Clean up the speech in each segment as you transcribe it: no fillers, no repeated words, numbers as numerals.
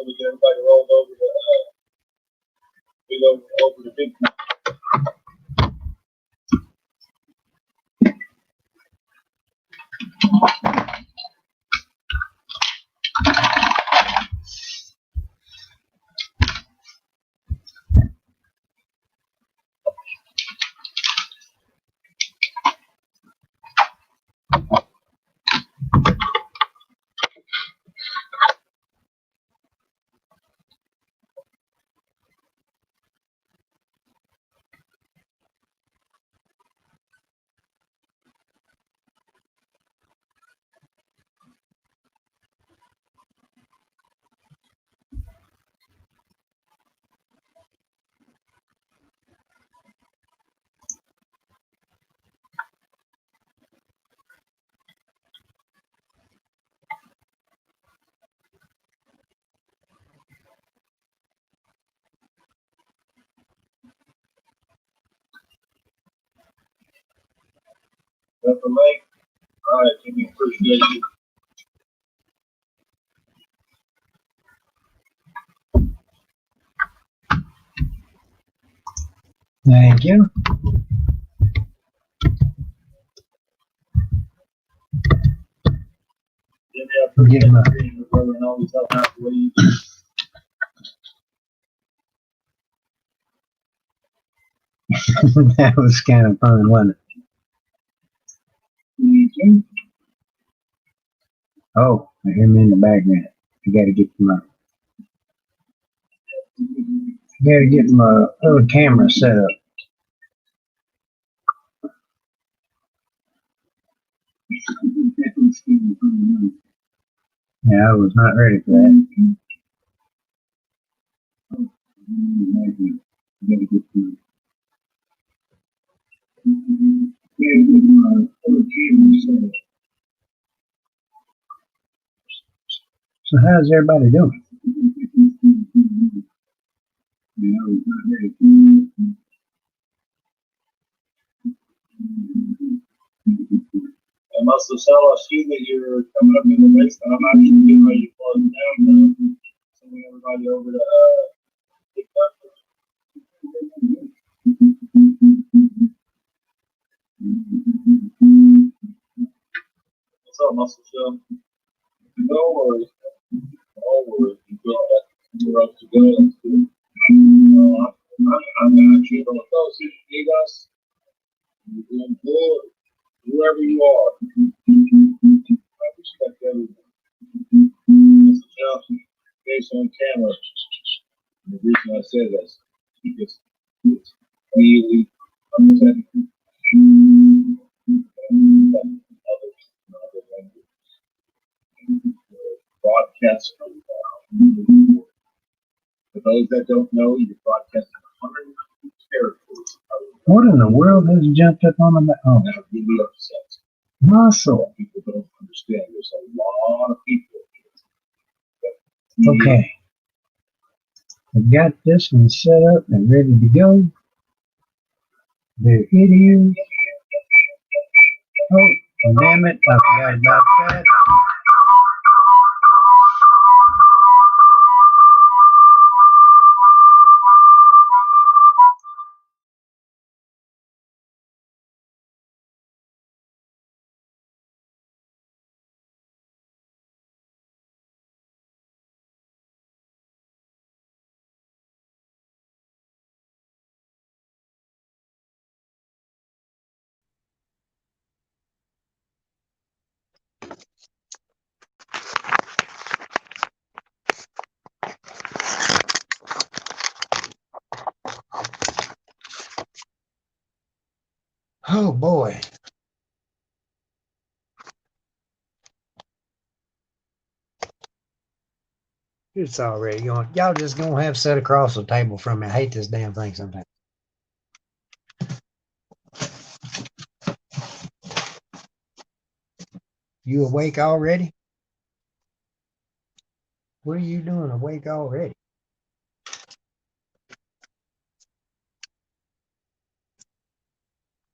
we get everybody rolled over the big. That's the lake. All right, Jimmy, appreciate you. Thank you. Jimmy, I appreciate you being your brother and always helping out the way you do. That was kind of fun, wasn't it? Mm-hmm. Oh, I hear me in the background. I gotta get my other camera set up. Yeah, I was not ready for that. So how's everybody doing? I must have saw I see that you're coming up in the basement. I'm actually getting ready to close it down now. Sending everybody over to TikTok. What's up, Muscle Show? No worries. No worries. You got that. You're up to go. That's good. I'm actually going to close it. You guys, you're doing good. Whoever you are, I respect everyone. Mr. Johnson, face on camera. And the reason I say this because it's really upsetting. Other languages. Broadcast from for those that don't know, you're broadcasting 100 territories. What in the world has jumped up on the oh, That really upsets. muscle? People don't understand. There's a lot of people. Okay. I've got this one set up and ready to go. There it is. Oh, damn it. I forgot about that. Oh boy. It's already going. Y'all just gonna have set across the table from me. I hate this damn thing sometimes. You awake already? What are you doing awake already?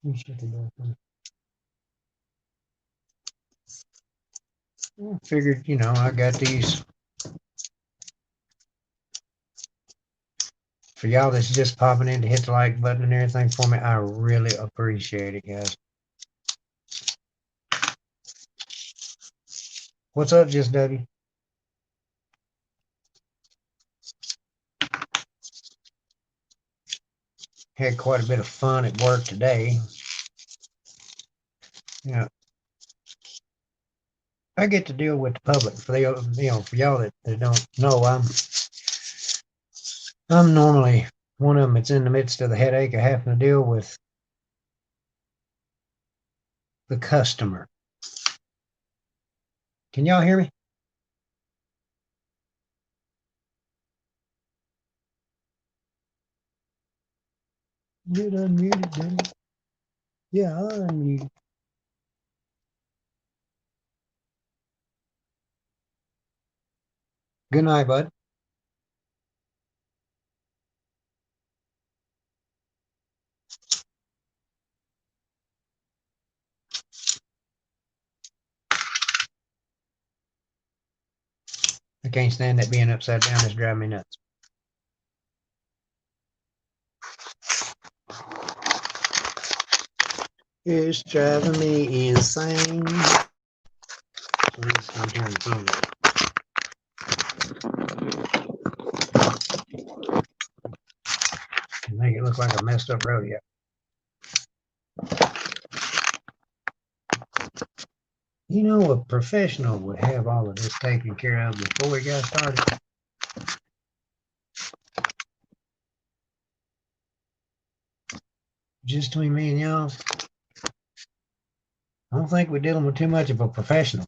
Let me shut the door for me. I figured, I got these For y'all that's just popping in to hit the like button and everything for me, I really appreciate it, guys. What's up, Just W? Had quite a bit of fun at work today. Yeah, I get to deal with the public. For for y'all that don't know, I'm normally one of them that's in the midst of the headache of having to deal with the customer. Can y'all hear me? You're unmuted, didn't it? Yeah, I'm unmuted. Good night, bud. I can't stand that being upside down. It's driving me nuts. It's driving me insane. So let's turn the phone off. And make it look like a messed up rodeo. You know, a professional would have all of this taken care of before we got started. Just between me and y'all, I don't think we're dealing with too much of a professional.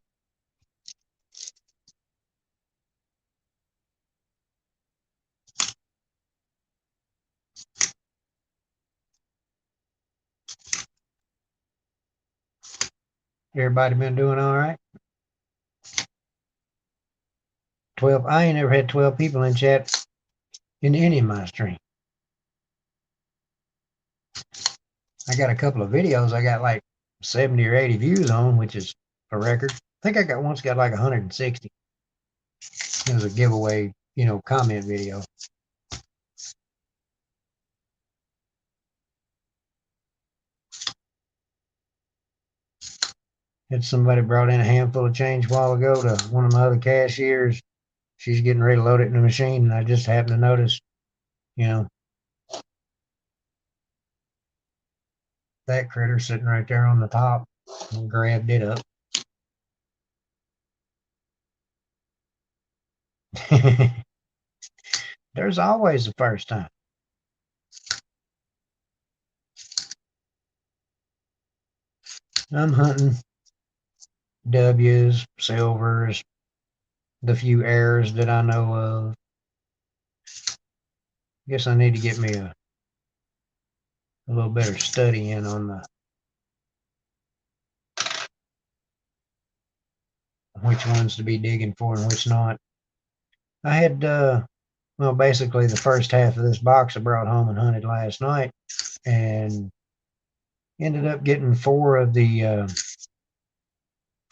Everybody been doing all right? 12. I ain't ever had 12 people in chat in any of my streams. I got a couple of videos I got like 70 or 80 views on, which is a record. I think I once got like 160. It was a giveaway, comment video. Had somebody brought in a handful of change a while ago to one of my other cashiers. She's getting ready to load it in the machine, and I just happened to notice, that critter sitting right there on the top, and grabbed it up. There's always a first time. I'm hunting W's, silvers, the few errors that I know of. Guess I need to get me a little better study in on the which ones to be digging for and which not. I had basically the first half of this box I brought home and hunted last night, and ended up getting four of the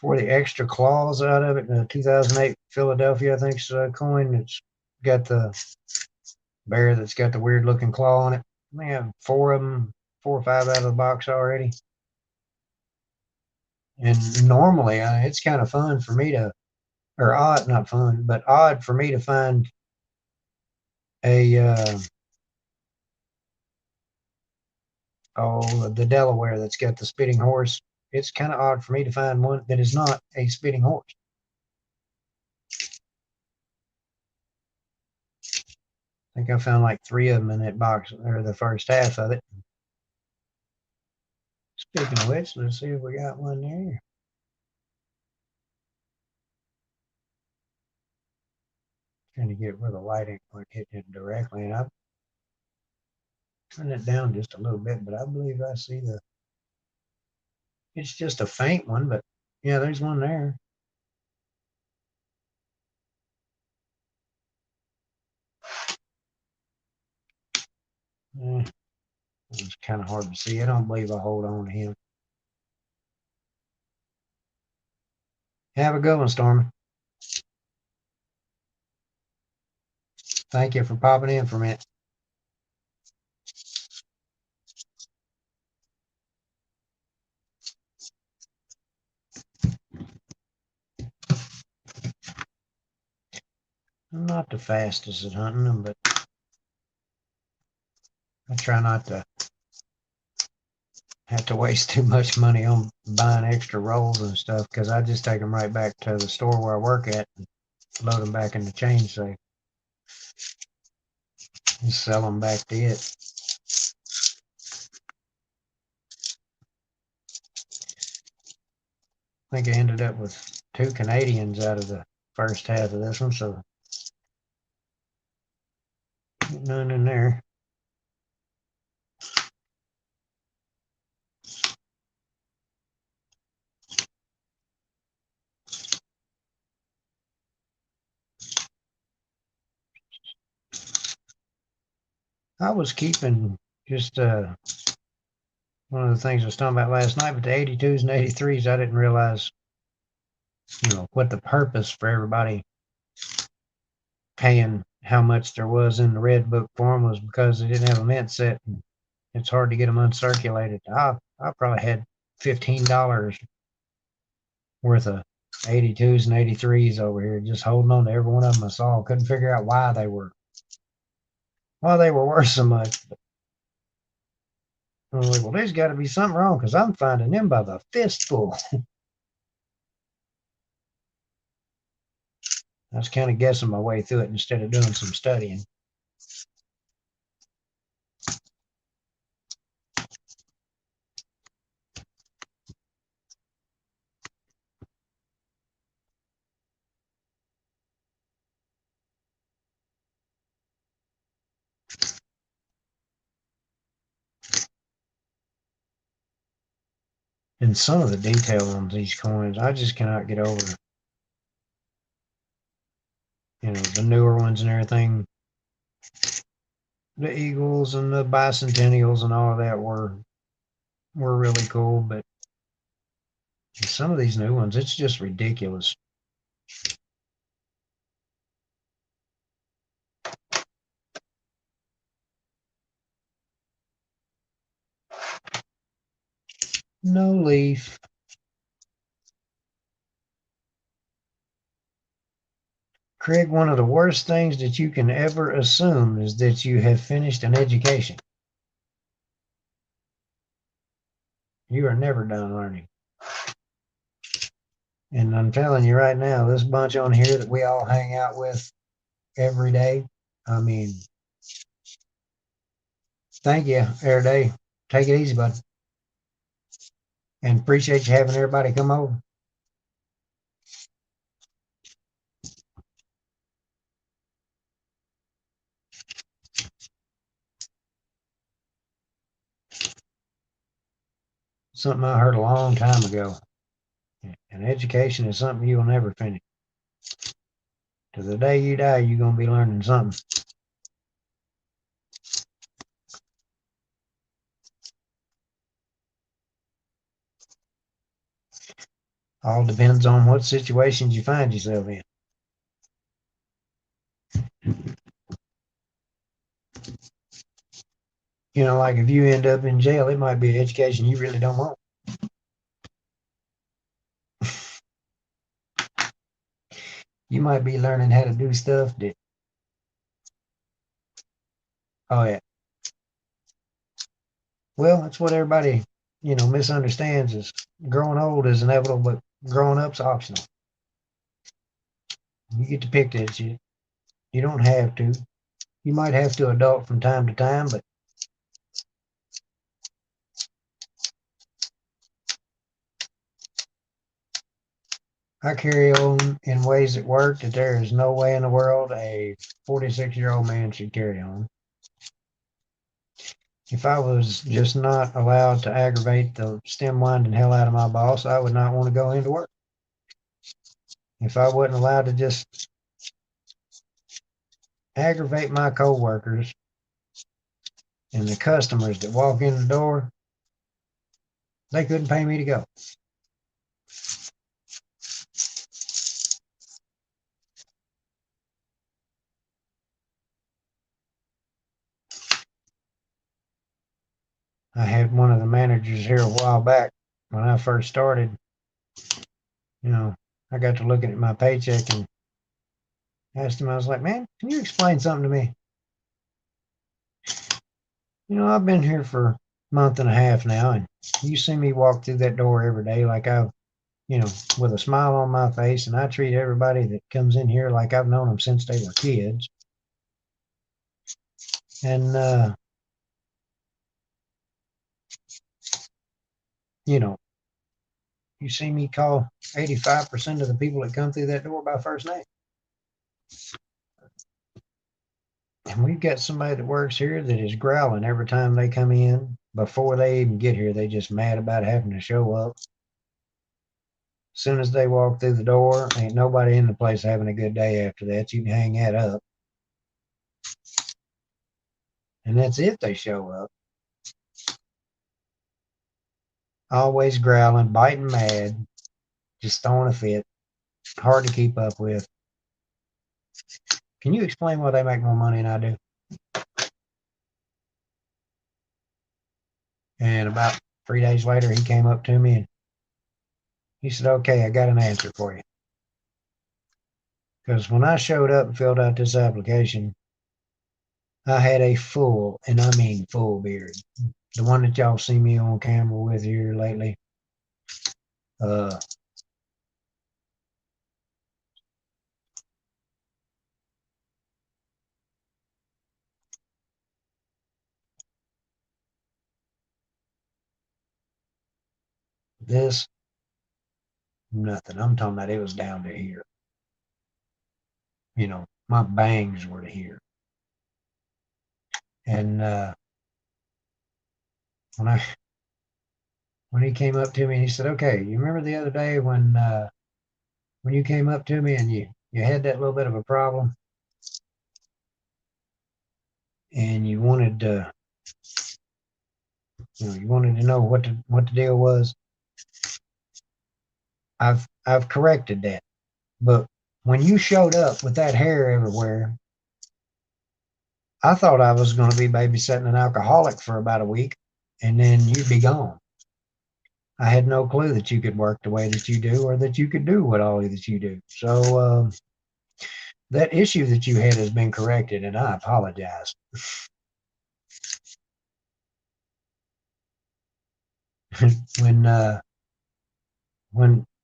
extra claws out of it. In a 2008 Philadelphia, I think, coin. It's got the bear that's got the weird looking claw on it. I have four of them, 4 or 5 out of the box already. And normally it's kind of fun for me to, or odd, not fun, but odd for me to find a, the Delaware that's got the spitting horse. It's kind of odd for me to find one that is not a spitting horse. I think I found like 3 of them in that box, or the first half of it. Speaking of which, let's see if we got one there. Trying to get where the light ain't quite hitting it directly, and I've turned it down just a little bit, but I believe I see it's just a faint one, but yeah, there's one there. It's kind of hard to see. I don't believe I hold on to him. Have a good one, Stormy. Thank you for popping in for a minute. I'm not the fastest at hunting them, but I try not to have to waste too much money on buying extra rolls and stuff, because I just take them right back to the store where I work at and load them back in the chain safe and sell them back to it. I think I ended up with 2 Canadians out of the first half of this one, so none in there. I was keeping just one of the things I was talking about last night, but the 82s and 83s, I didn't realize, what the purpose for everybody paying how much there was in the red book for them was, because they didn't have a mint set. And it's hard to get them uncirculated. I probably had $15 worth of 82s and 83s over here, just holding on to every one of them I saw. Couldn't figure out why they were worth so much. But I was like, well, there's got to be something wrong, because I'm finding them by the fistful. I was kind of guessing my way through it instead of doing some studying. And some of the detail on these coins, I just cannot get over. The newer ones and everything. The Eagles and the Bicentennials and all of that were really cool, but some of these new ones, it's just ridiculous. No leaf. Craig, one of the worst things that you can ever assume is that you have finished an education. You are never done learning. And I'm telling you right now, this bunch on here that we all hang out with every day, I mean, thank you, every day. Take it easy, bud. And appreciate you having everybody come over. Something I heard a long time ago. And education is something you will never finish. To the day you die, you're going to be learning something. All depends on what situations you find yourself in. Like if you end up in jail, it might be an education you really don't want. You might be learning how to do stuff that, oh yeah. Well, that's what everybody, misunderstands, is growing old is inevitable, but growing up's optional. You get to pick that shit. You don't have to. You might have to adult from time to time, but I carry on in ways that work that there is no way in the world a 46-year-old man should carry on. If I was just not allowed to aggravate the stem winding hell out of my boss, I would not want to go into work. If I wasn't allowed to just aggravate my coworkers and the customers that walk in the door, they couldn't pay me to go. I had one of the managers here a while back when I first started. I got to looking at my paycheck, and Asked him, I was like, man, can you explain something to me? I've been here for a month and a half now, and you see me walk through that door every day like with a smile on my face, and I treat everybody that comes in here like I've known them since they were kids. And, you know, you see me call 85% of the people that come through that door by first name. And we've got somebody that works here that is growling every time they come in. Before they even get here, they just mad about having to show up. As soon as they walk through the door, ain't nobody in the place having a good day after that. You can hang that up. And that's if they show up. Always growling, biting mad, just throwing a fit. Hard to keep up with. Can you explain why they make more money than I do? And about 3 days later, he came up to me and he said, okay, I got an answer for you. Because when I showed up and filled out this application, I had a full, and I mean full beard. The one that y'all see me on camera with here lately. This, nothing. I'm talking about it was down to here. My bangs were to here. And when he came up to me and he said, okay, you remember the other day when you came up to me and you had that little bit of a problem and you wanted to know what the deal was. I've corrected that. But when you showed up with that hair everywhere, I thought I was going to be babysitting an alcoholic for about a week and then you'd be gone. I had no clue that you could work the way that you do or that you could do what all that you do. So that issue that you had has been corrected, and I apologize. when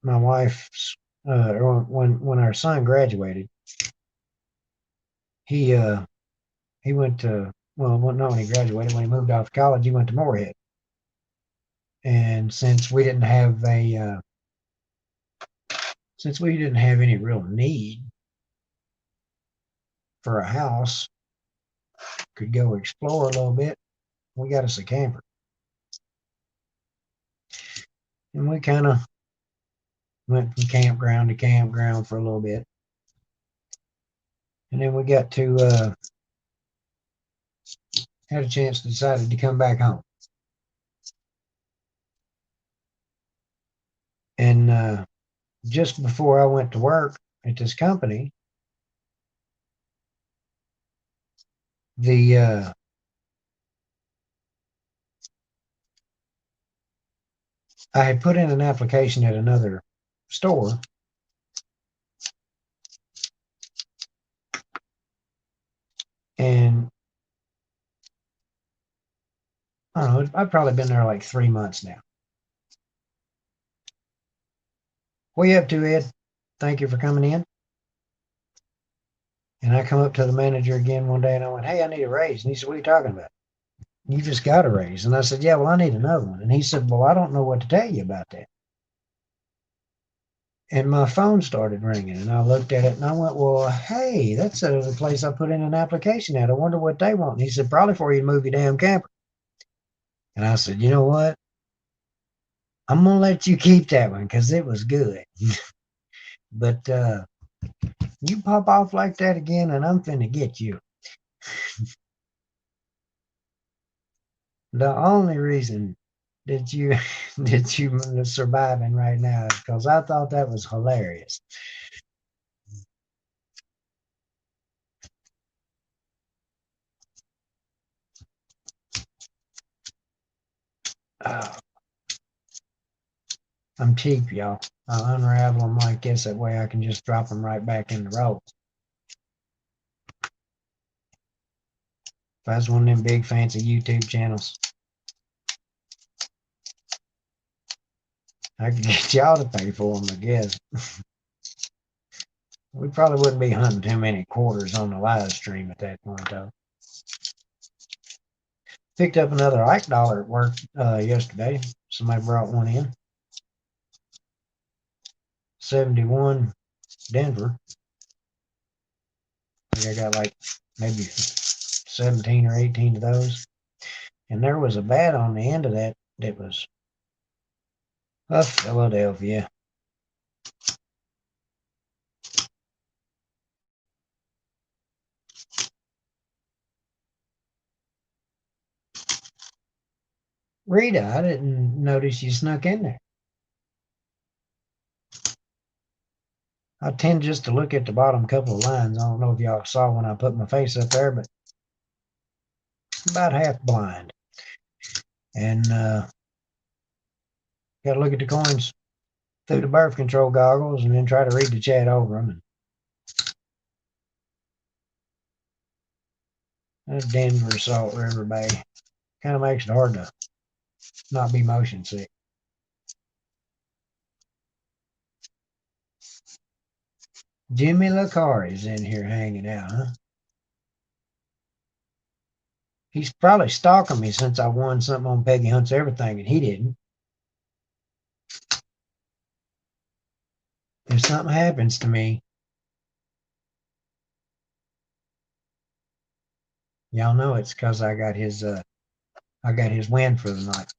my wife's or when our son graduated, he went to not when he graduated, when he moved off to college, he went to Moorhead. And since we didn't have any real need for a house, could go explore a little bit, we got us a camper. And we kind of went from campground to campground for a little bit. And then we got to had a chance to decide to come back home. And just before I went to work at this company, I had put in an application at another store, and I don't know, I've probably been there like 3 months now. What are you up to, Ed? Thank you for coming in. And I come up to the manager again one day and I went, hey, I need a raise. And he said, what are you talking about? You just got a raise. And I said, yeah, well, I need another one. And he said, well, I don't know what to tell you about that. And my phone started ringing and I looked at it and I went, well, hey, that's the place I put in an application at. I wonder what they want. And he said, probably for you to move your damn camper. And I said, you know what? I'm going to let you keep that one because it was good. But you pop off like that again and I'm finna get you. The only reason that you are surviving right now is because I thought that was hilarious. I'm cheap, y'all. I'll unravel them like this. That way I can just drop them right back in the roll. If I was one of them big fancy YouTube channels, I could get y'all to pay for them, I guess. We probably wouldn't be hunting too many quarters on the live stream at that point, though. Picked up another Ike dollar at work yesterday. Somebody brought one in. 71 Denver. I think I got like maybe 17 or 18 of those. And there was a bat on the end of that that was of Philadelphia. Rita, I didn't notice you snuck in there. I tend just to look at the bottom couple of lines. I don't know if y'all saw when I put my face up there, but about half blind. And got to look at the coins through the birth control goggles and then try to read the chat over them. And Denver, Salt River Bay. Kind of makes it hard to not be motion sick. Jimmy Lacari's in here hanging out, huh? He's probably stalking me since I won something on Peggy Hunts Everything, and he didn't. If something happens to me, y'all know it's because I got his win for the night.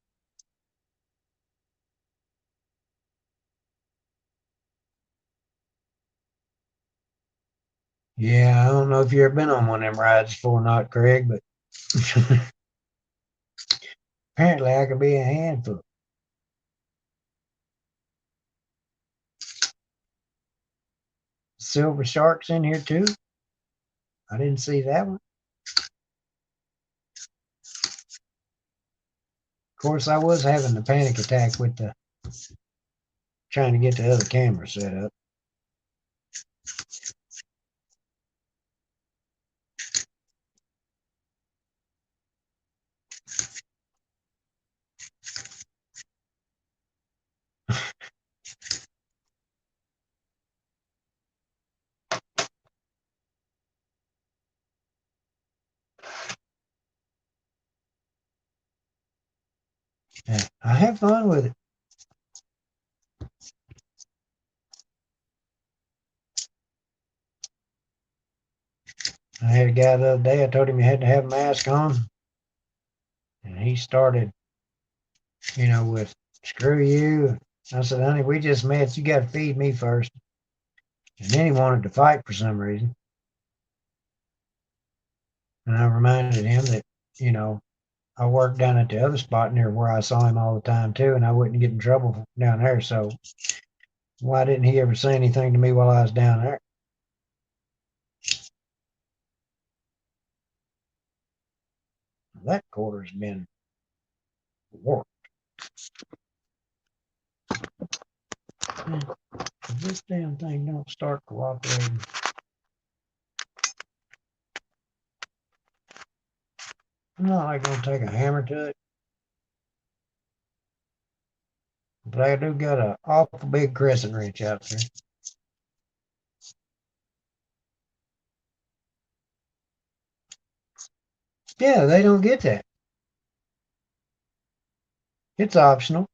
Yeah, I don't know if you've ever been on one of them rides before, not Craig, but apparently I could be a handful. Silver Shark's in here too. I didn't see that one. Of course, I was having the panic attack with the trying to get the other camera set up. Yeah, I have fun with it. I had a guy the other day, I told him he had to have a mask on. And he started, with screw you. I said, honey, we just met. You got to feed me first. And then he wanted to fight for some reason. And I reminded him that, I worked down at the other spot near where I saw him all the time too, and I wouldn't get in trouble down there. So why didn't he ever say anything to me while I was down there? That quarter's been warped. If this damn thing don't start cooperating. I'm not like gonna take a hammer to it. But I do got an awful big crescent wrench out there. Yeah, they don't get that. It's optional.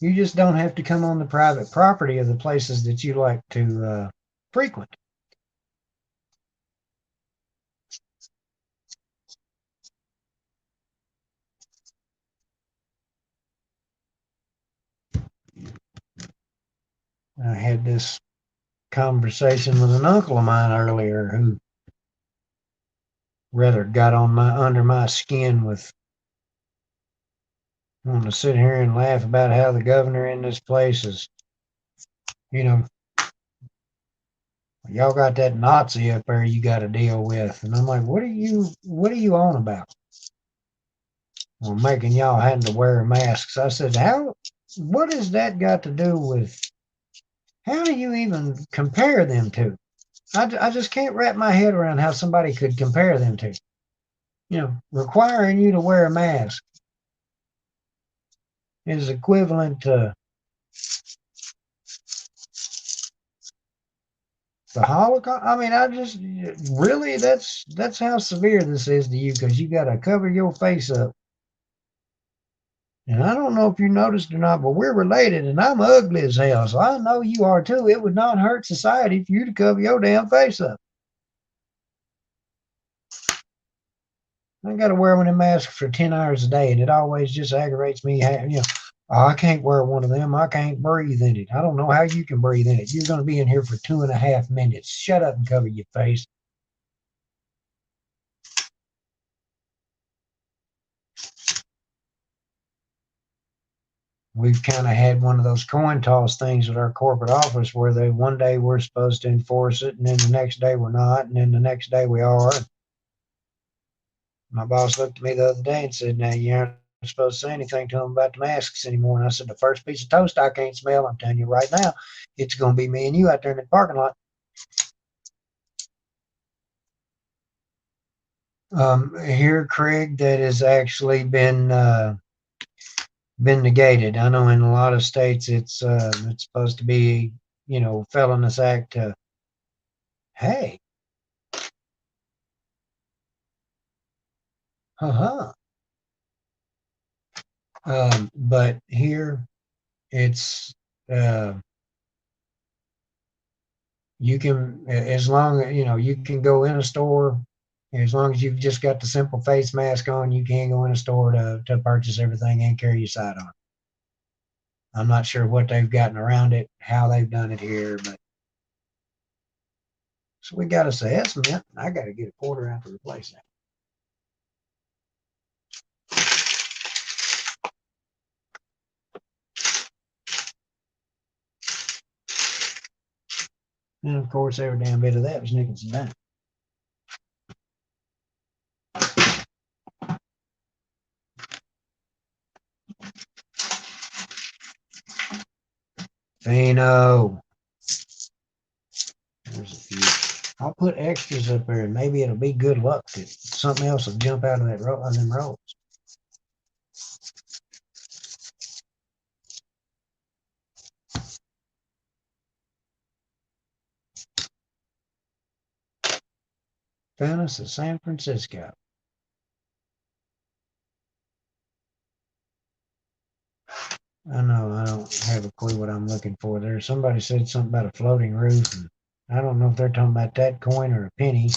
You just don't have to come on the private property of the places that you like to frequent. I had this conversation with an uncle of mine earlier who rather got on under my skin with wanting to sit here and laugh about how the governor in this place is, y'all got that Nazi up there you got to deal with. And I'm like, what are you on about? Well, making y'all having to wear masks. I said, what has that got to do with, how do you even compare them to? I just can't wrap my head around how somebody could compare them to. requiring you to wear a mask is equivalent to the Holocaust. I mean, I just really that's how severe this is to you because you got to cover your face up. And I don't know if you noticed or not, but we're related, and I'm ugly as hell, so I know you are too. It would not hurt society for you to cover your damn face up. I got to wear one of them masks for 10 hours a day, and it always just aggravates me. Oh, I can't wear one of them. I can't breathe in it. I don't know how you can breathe in it. You're going to be in here for 2.5 minutes. Shut up and cover your face. We've kind of had one of those coin toss things at our corporate office where they one day we're supposed to enforce it, and then the next day we're not, and then the next day we are. My boss looked at me the other day and said, "Now you aren't supposed to say anything to them about the masks anymore." And I said, "The first piece of toast I can't smell, I'm telling you right now, it's going to be me and you out there in the parking lot." Here, Craig, that has actually been negated. I know in a lot of states it's supposed to be felonious act to, hey, huh. But here it's uh, you can, as long you can go in a store as long as you've just got the simple face mask on. You can go in a store to purchase everything and carry your side on. I'm not sure what they've gotten around it, how they've done it here, but so we got a assessment. I got to get a quarter out to replace that. And of course, every damn bit of that was nickels and dimes. Fino. There's a few. I'll put extras up there and maybe it'll be good luck that something else will jump out of that row on them rolls. Found us at San Francisco. I know I don't have a clue what I'm looking for there. Somebody said something about a floating roof, and I don't know if they're talking about that coin or a penny.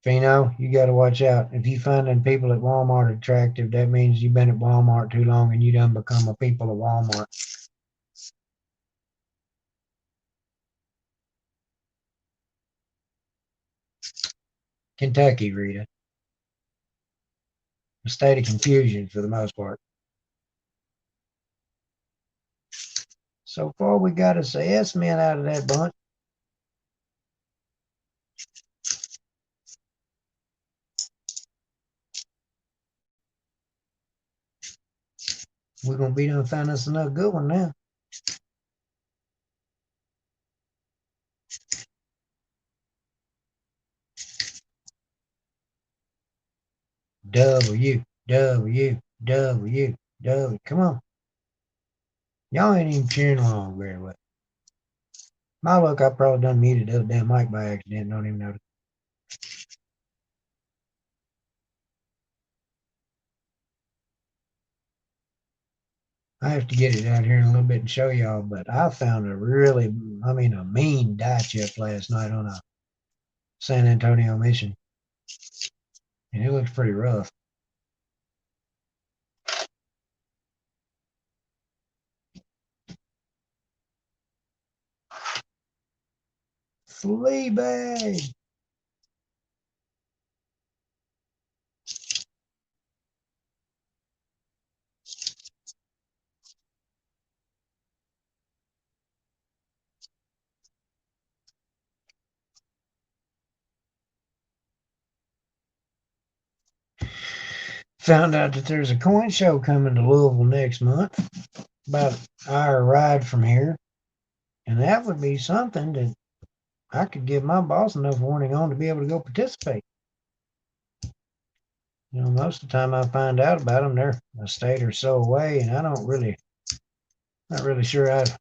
Fino, you got to watch out. If you find them people at Walmart attractive, that means you've been at Walmart too long and you done become a people of Walmart. Kentucky, Rita. A state of confusion for the most part. So far, we got us a S-men out of that bunch. We're going to be done find us another good one now. W, W, W, W. Come on. Y'all ain't even cheering along very well. My luck, I probably done muted the other damn mic by accident. Don't even notice. I have to get it out here in a little bit and show y'all, but I found a mean die chip last night on a San Antonio mission. And it looks pretty rough. Fleabag. Found out that there's a coin show coming to Louisville next month, about an hour ride from here. And that would be something that I could give my boss enough warning on to be able to go participate. Most of the time I find out about them, they're a state or so away, and not really sure I'd.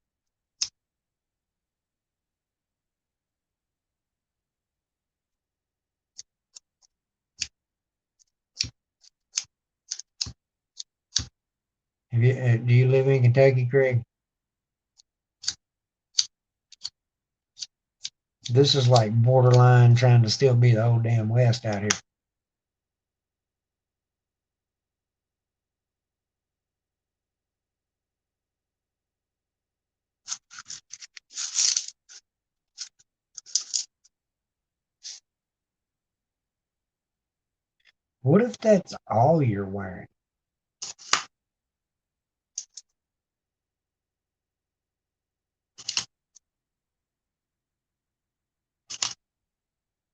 Do you live in Kentucky, Craig? This is like borderline trying to still be the old damn West out here. What if that's all you're wearing?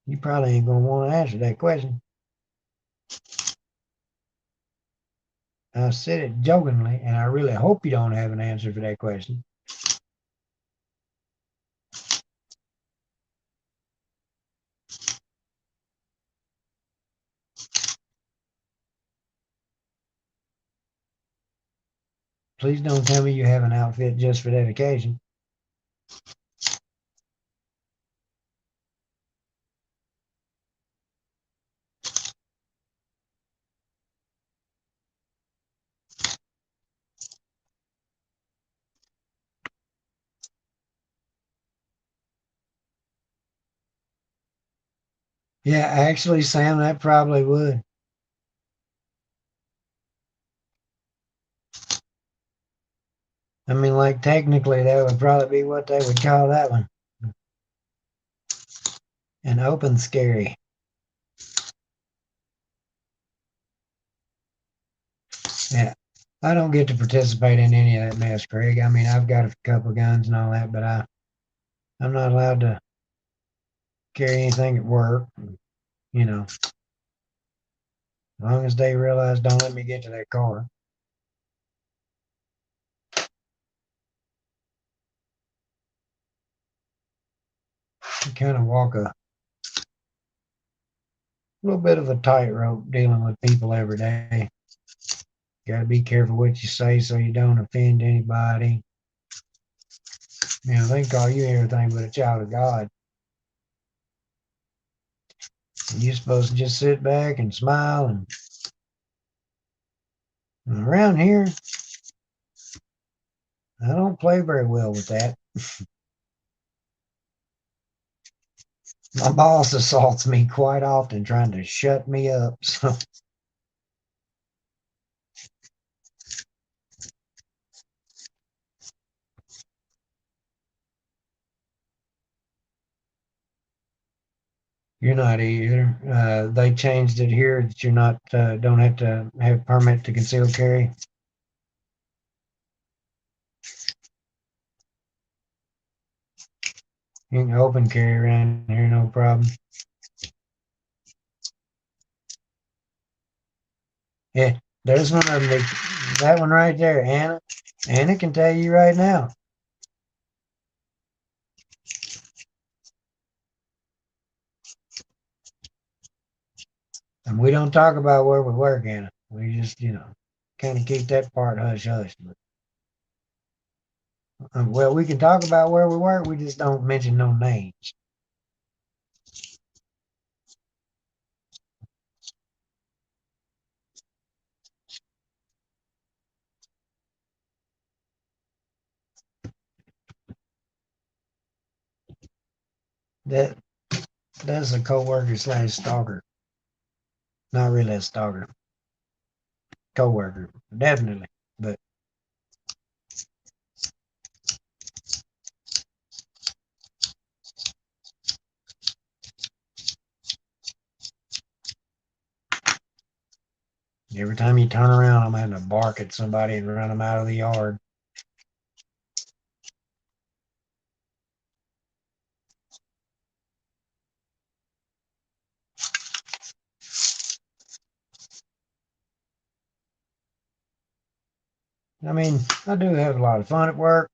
You probably ain't gonna want to answer that question. I said it jokingly, and I really hope you don't have an answer for that question. Please don't tell me you have an outfit just for that occasion. Yeah, actually, Sam, that probably would. I mean, like, technically, that would probably be what they would call that one. An open scary. Yeah. I don't get to participate in any of that mess, Craig. I mean, I've got a couple of guns and all that, but I'm not allowed to carry anything at work. As long as they realize don't let me get to that car. You kind of walk a little bit of a tightrope dealing with people every day. Got to be careful what you say so you don't offend anybody. They can call you everything but a child of God. And you're supposed to just sit back and smile. And around here, I don't play very well with that. My boss assaults me quite often trying to shut me up. So you're not either. They changed it here that you're not don't have to have a permit to conceal carry. You can open carry around here, no problem. Yeah, there's one of them. That one right there, Anna. Anna can tell you right now. And we don't talk about where we work, Anna. We just, kind of keep that part hush hush. Well, we can talk about where we work. We just don't mention no names. That that's a coworker slash stalker. Not really a stalker. Coworker, definitely. But every time you turn around, I'm having to bark at somebody and run them out of the yard. I mean, I do have a lot of fun at work,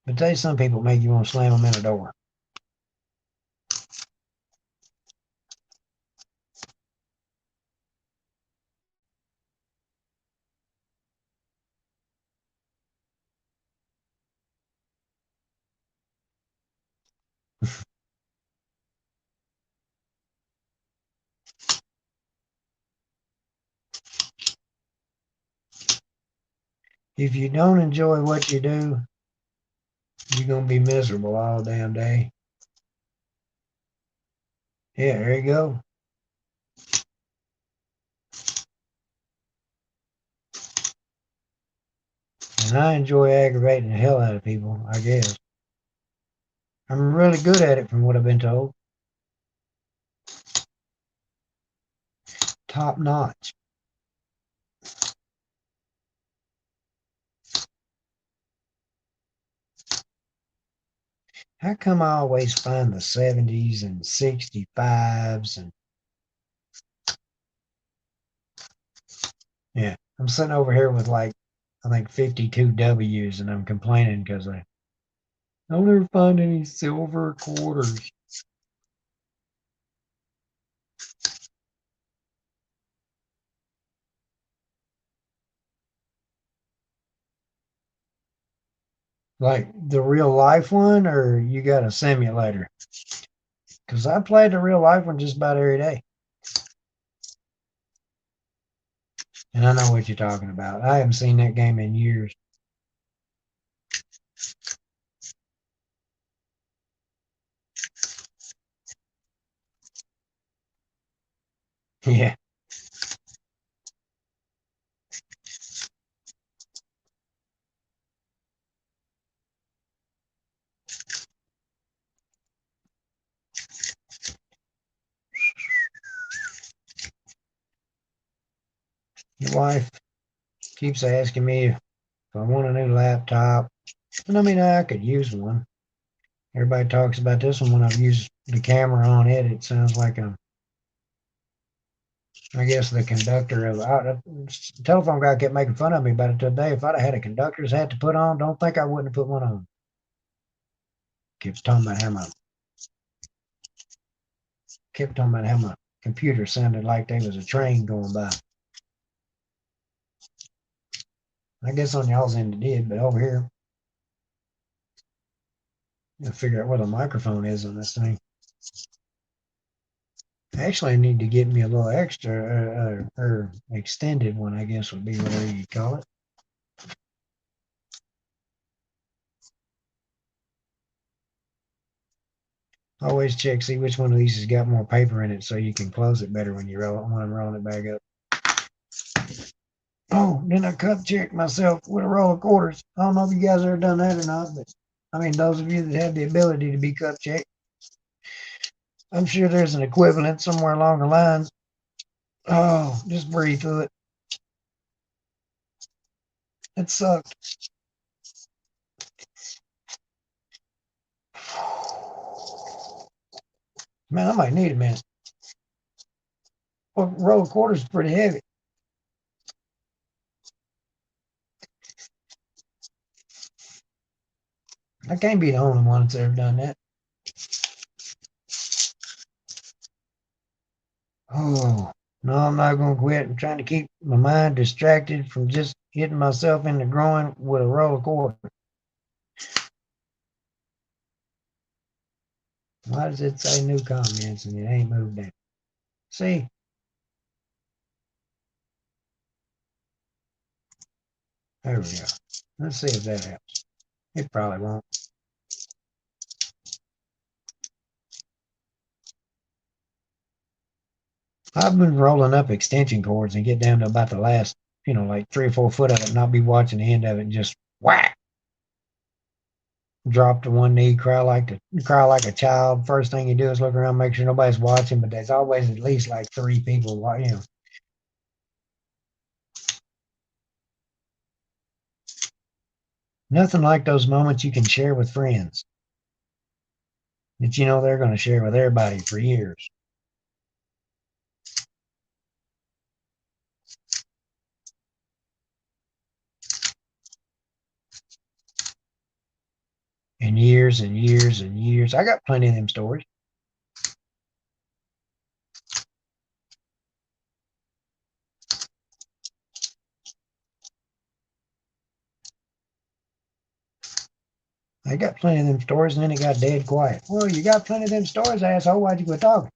but there's some people make you want to slam them in the door. If you don't enjoy what you do, you're going to be miserable all damn day. Yeah, there you go. And I enjoy aggravating the hell out of people, I guess. I'm really good at it from what I've been told. Top notch. How come I always find the 70s and 65s and yeah, I'm sitting over here with like I think 52 W's and I'm complaining because I don't ever find any silver quarters. Like the real life one, or you got a simulator? Because I played the real life one just about every day. And I know what you're talking about. I haven't seen that game in years. Yeah. Your wife keeps asking me if I want a new laptop. And I mean, I could use one. Everybody talks about this one when I've used the camera on it. It sounds like I guess the conductor of the telephone guy kept making fun of me about it today. If I'd have had a conductor's hat to put on, don't think I wouldn't have put one on. Kept talking about how my computer sounded like there was a train going by. I guess on y'all's end it did, but over here, I figure out where the microphone is on this thing. Actually, I need to get me a little extra or extended one, I guess would be whatever you call it. Always check, see which one of these has got more paper in it so you can close it better when I'm rolling it back up. Oh, then I cup checked myself with a roll of quarters. I don't know if you guys ever done that or not, but I mean, those of you that have the ability to be cup checked, I'm sure there's an equivalent somewhere along the lines. Oh, just breathe through it. It sucked. Man, I might need a minute. Well, roll of quarters is pretty heavy. I can't be the only one that's ever done that. Oh, no, I'm not going to quit. I'm trying to keep my mind distracted from just hitting myself in the groin with a roll of quarters. Why does it say new comments and it ain't moved down? See? There we go. Let's see if that helps. It probably won't. I've been rolling up extension cords and get down to about the last, like 3 or 4 foot of it, and I'll be watching the end of it and just whack, drop to one knee, cry like a child. First thing you do is look around, make sure nobody's watching, but there's always at least like 3 people watching. Nothing like those moments you can share with friends that they're going to share with everybody for years. and years and years and years. I got plenty of them stories. I got plenty of them stories, and then it got dead quiet. Well, you got plenty of them stories, asshole. Why'd you quit talking?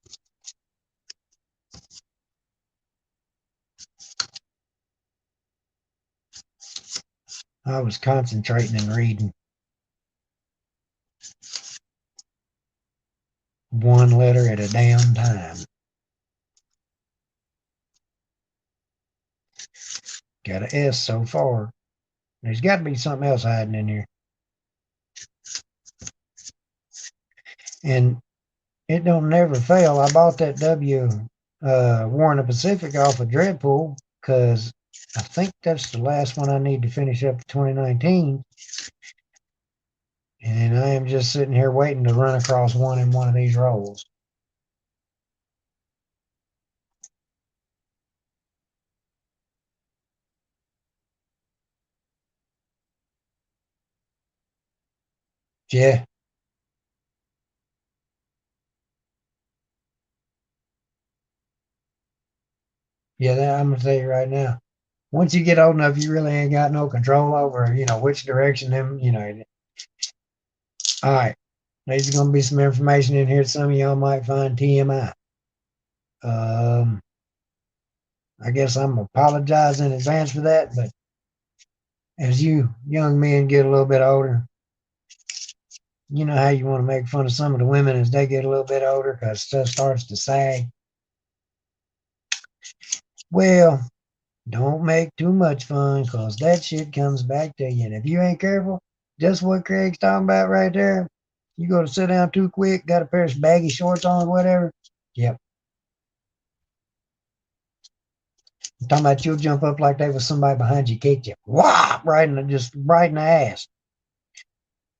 I was concentrating and reading. One letter at a damn time. Got an S so far. There's got to be something else hiding in here. And it don't never fail. I bought that War in the Pacific off of Dreadpool because I think that's the last one I need to finish up for 2019. And I am just sitting here waiting to run across one in one of these rolls. Yeah. Yeah, I'm going to tell you right now. Once you get old enough, you really ain't got no control over, which direction them. All right. There's going to be some information in here some of y'all might find TMI. I guess I'm going to apologize in advance for that, but as you young men get a little bit older, you know how you want to make fun of some of the women as they get a little bit older because stuff starts to sag. Well, don't make too much fun because that shit comes back to you. And if you ain't careful, just what Craig's talking about right there, you go to sit down too quick, got a pair of baggy shorts on, whatever. Yep. I'm talking about you'll jump up like there was somebody behind you, kicked you, whop, right in the ass.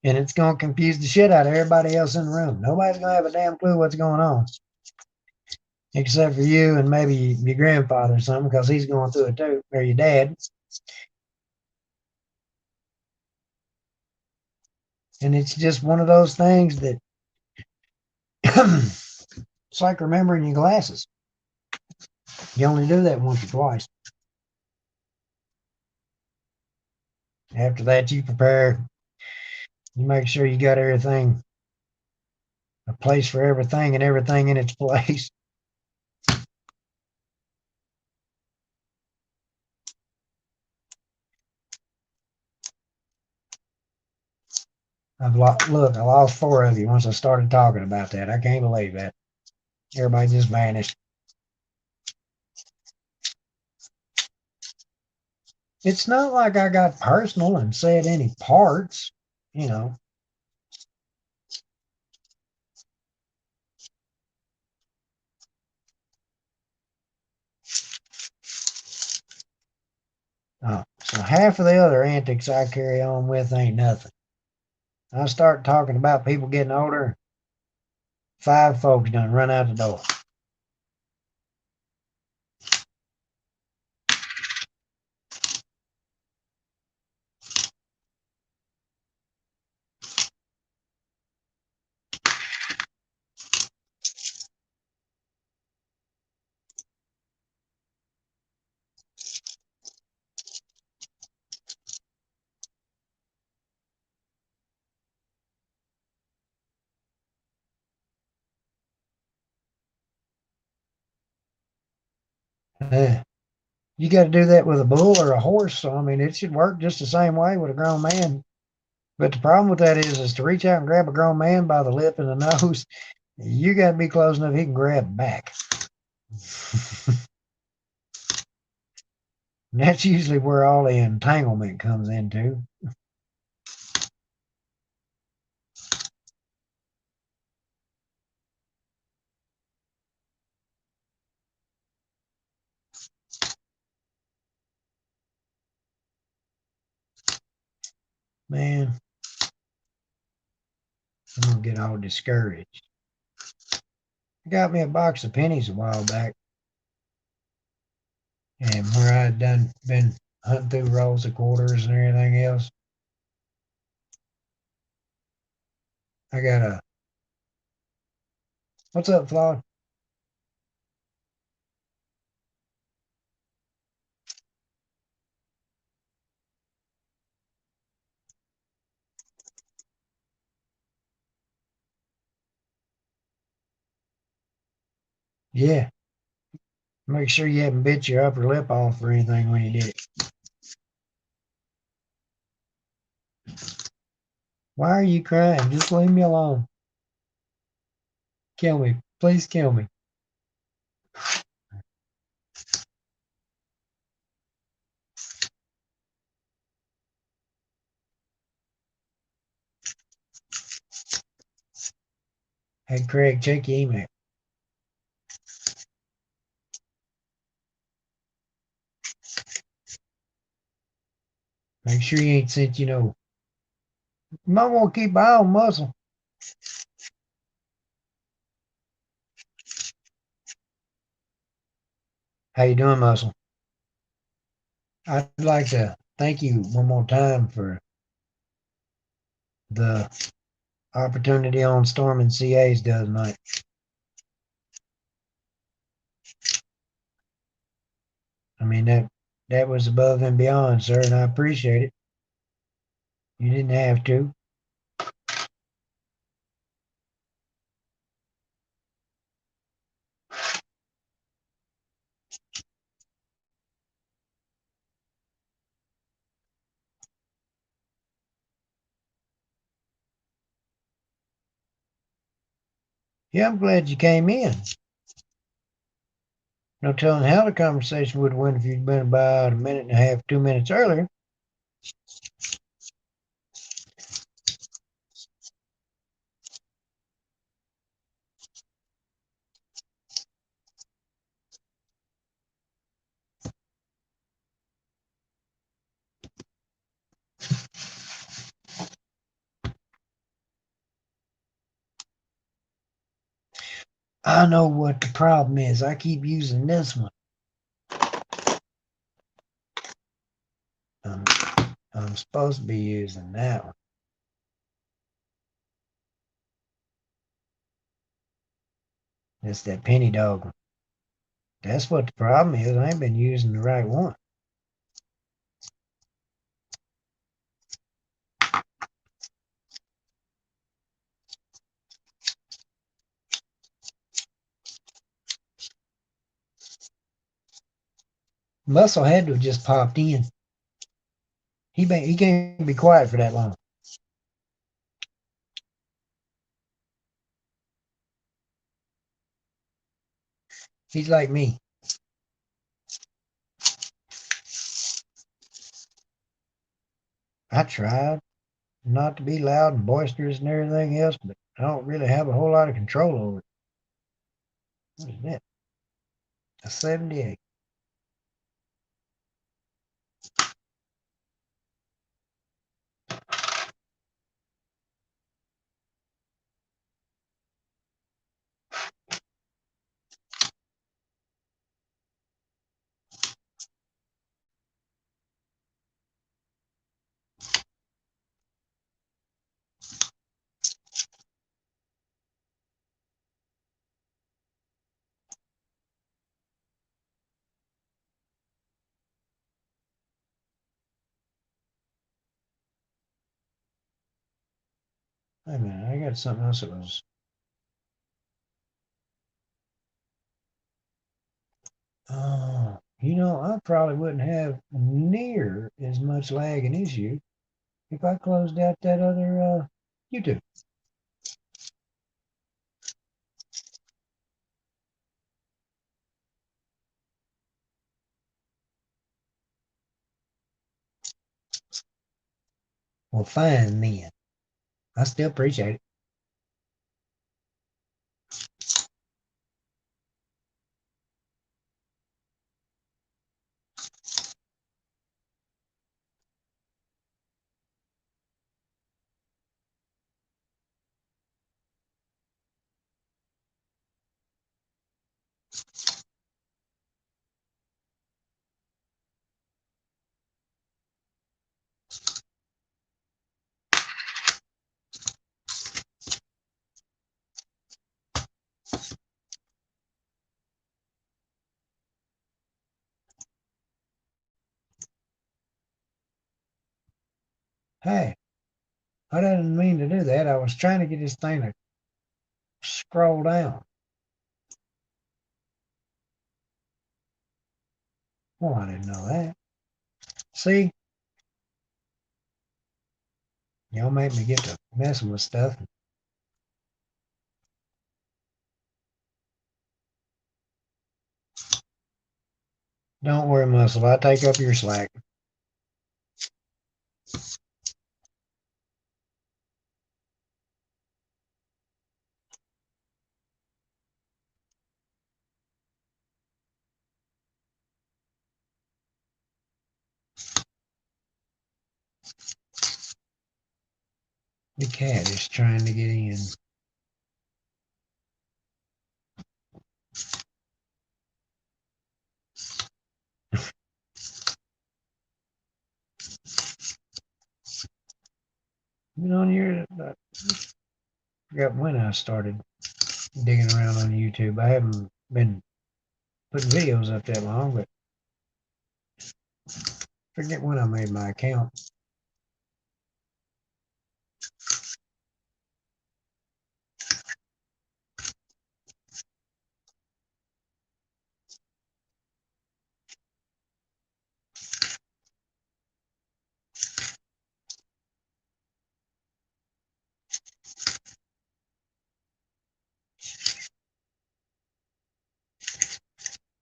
And it's going to confuse the shit out of everybody else in the room. Nobody's going to have a damn clue what's going on. Except for you and maybe your grandfather or something, because he's going through it too, or your dad. And it's just one of those things that it's like remembering your glasses. You only do that once or twice. After that, you prepare. You make sure you got everything, a place for everything and everything in its place. Look, I lost 4 of you once I started talking about that. I can't believe that. Everybody just vanished. It's not like I got personal and said any parts, you know. So half of the other antics I carry on with ain't nothing. I start talking about people getting older, 5 folks done run out the door. You got to do that with a bull or a horse. So, I mean, it should work just the same way with a grown man. But the problem with that is to reach out and grab a grown man by the lip and the nose, you got to be close enough he can grab back. That's usually where all the entanglement comes into. Man, I'm going to get all discouraged. I got me a box of pennies a while back. And where I had been hunting through rolls of quarters and everything else. I got a. What's up, Flaw? Yeah. Make sure you haven't bit your upper lip off or anything when you did it. Why are you crying? Just leave me alone. Kill me. Please kill me. Hey, Craig, check your email. Make sure you ain't sent, you might want to keep an eye on Muscle. How you doing, Muscle? I'd like to thank you one more time for the opportunity on storming CAs the other night. I mean, that was above and beyond, sir, and I appreciate it. You didn't have to. Yeah, I'm glad you came in. No telling how the conversation would have went if you'd been about a minute and a half, 2 minutes earlier. I know what the problem is. I keep using this one. I'm, I'm supposed to be using that one. It's that penny dog one. That's what the problem is. I ain't been using the right one. Muscle had to have just popped in. He can't be quiet for that long. He's like me. I tried not to be loud and boisterous and everything else, but I don't really have a whole lot of control over it. What is that? A 78. Wait a minute, I got something else that was. Oh, I probably wouldn't have near as much lagging as you if I closed out that other YouTube. Well, fine then. I still appreciate it. Hey, I didn't mean to do that. I was trying to get this thing to scroll down. Well, I didn't know that. See, y'all make me get to messing with stuff. Don't worry, Muscle. I take up your slack. The cat is trying to get in. You know, I forgot when I started digging around on YouTube. I haven't been putting videos up that long, but forget when I made my account.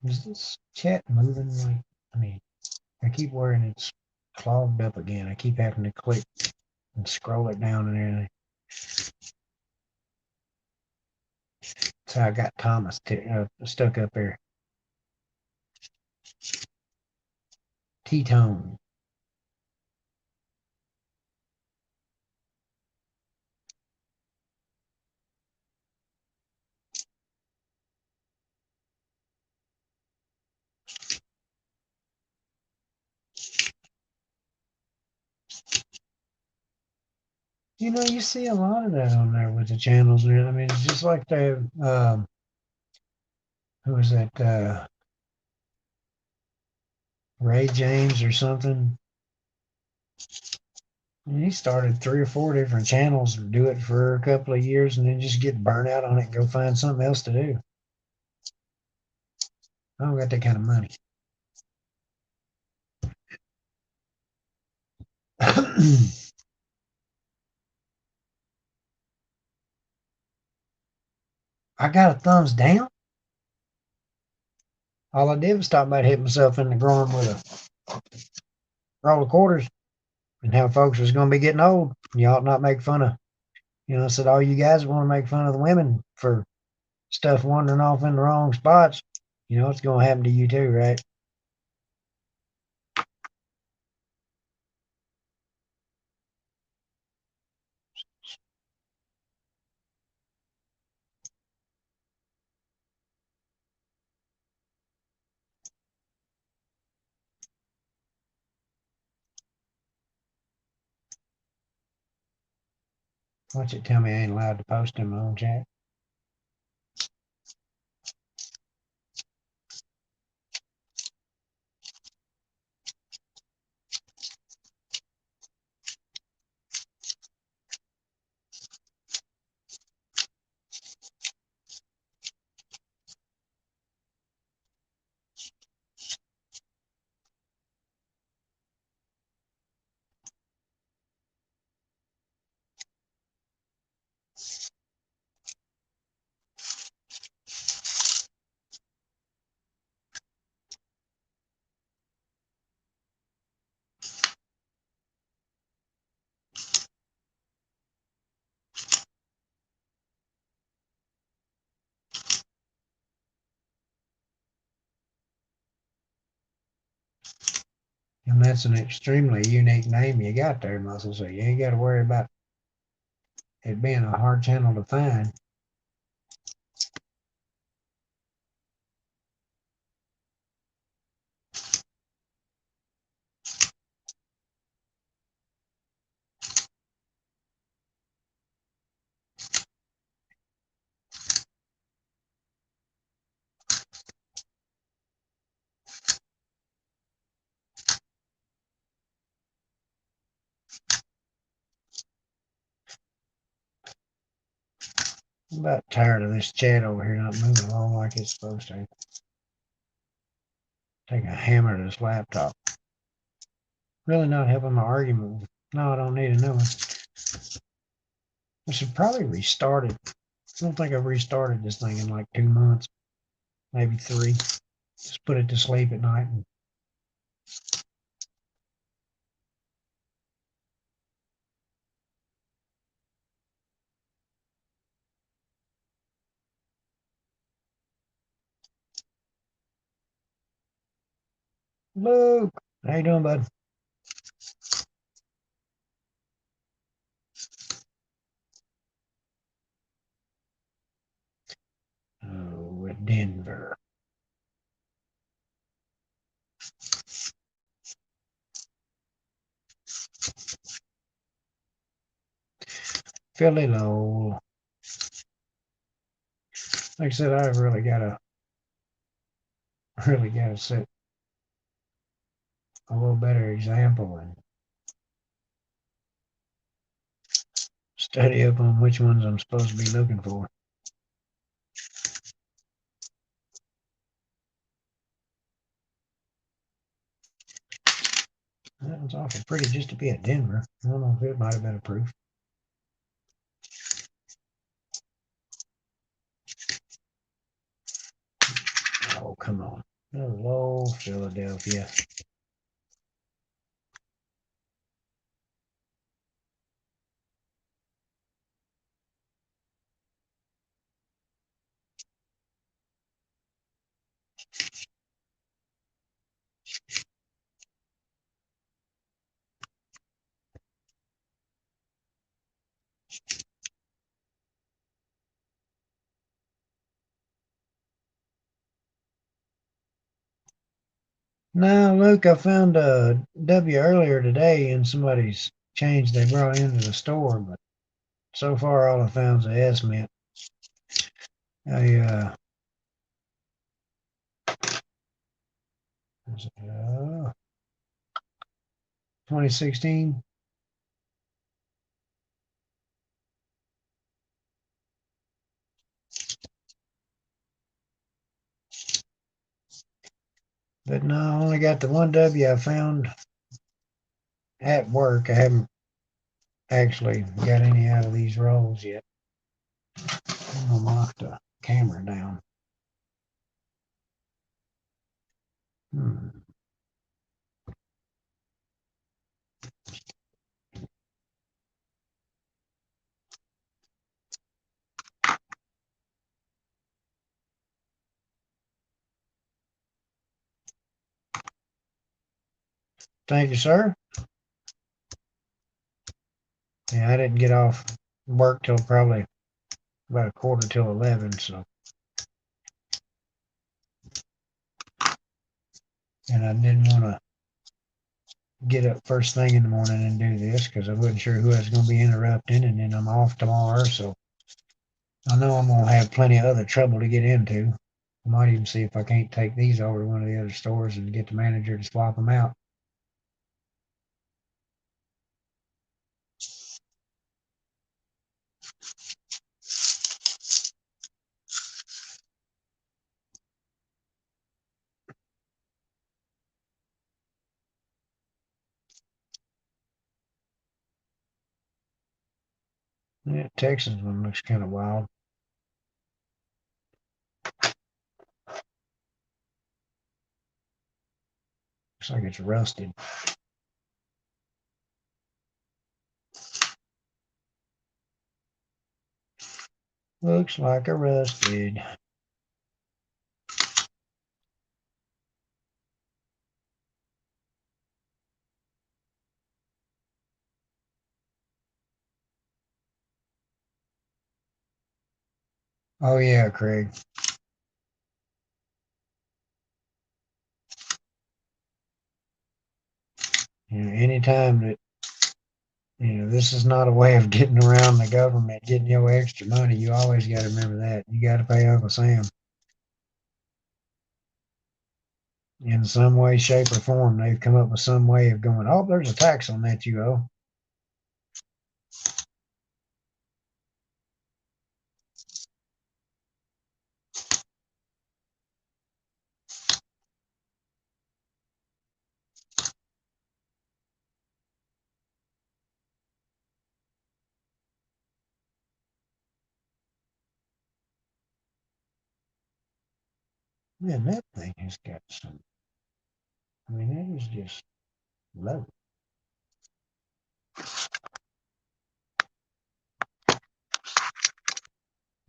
Is this chat moving? Like, I mean, I keep worrying it's clogged up again. I keep having to click and scroll it down and everything. So I got Thomas stuck up there. T-Tone. You know, you see a lot of that on there with the channels. I mean, it's just like the who was that? Ray James or something. And he started 3 or 4 different channels, do it for a couple of years, and then just get burnt out on it and go find something else to do. I don't got that kind of money. I got a thumbs down. All I did was talk about hitting myself in the groin with a roll of quarters and how folks was going to be getting old. You ought not make fun of, I said, all you guys want to make fun of the women for stuff wandering off in the wrong spots. It's going to happen to you too, right? Watch it tell me I ain't allowed to post in my own chat. And that's an extremely unique name you got there, Muscle. So you ain't got to worry about it being a hard channel to find. about tired of this chat over here not moving along like it's supposed to. Take a hammer to this laptop. Really not helping my argument. No, I don't need a new one. I should probably restart it. I don't think I've restarted this thing in like 2 months, maybe 3. Just put it to sleep at night. Luke, how you doing, bud? Oh, Denver. Philly low. Like I said, I've really gotta set a little better example and study up on which ones I'm supposed to be looking for. That was awful pretty just to be at Denver. I don't know if it might have been a proof. Oh, come on. Hello, Philadelphia. Now, Luke, I found a W earlier today and somebody's change they brought into the store, but so far all I found is a S mint. A 2016. But no, I only got the one W I found at work. I haven't actually got any out of these rolls yet. I'm gonna knock the camera down. Thank you, sir. Yeah, I didn't get off work till probably about a quarter till 11, so. And I didn't want to get up first thing in the morning and do this because I wasn't sure who I was going to be interrupting, and then I'm off tomorrow, so I know I'm going to have plenty of other trouble to get into. I might even see if I can't take these over to one of the other stores and get the manager to swap them out. Yeah, Texas one looks kind of wild. Looks like it's rusted. Looks like a rusted. Oh yeah, Craig. Anytime that, this is not a way of getting around the government, getting your extra money, you always got to remember that. You got to pay Uncle Sam. In some way, shape, or form, they've come up with some way of going, oh, there's a tax on that you owe. Man, that thing has got some. I mean, that is just low.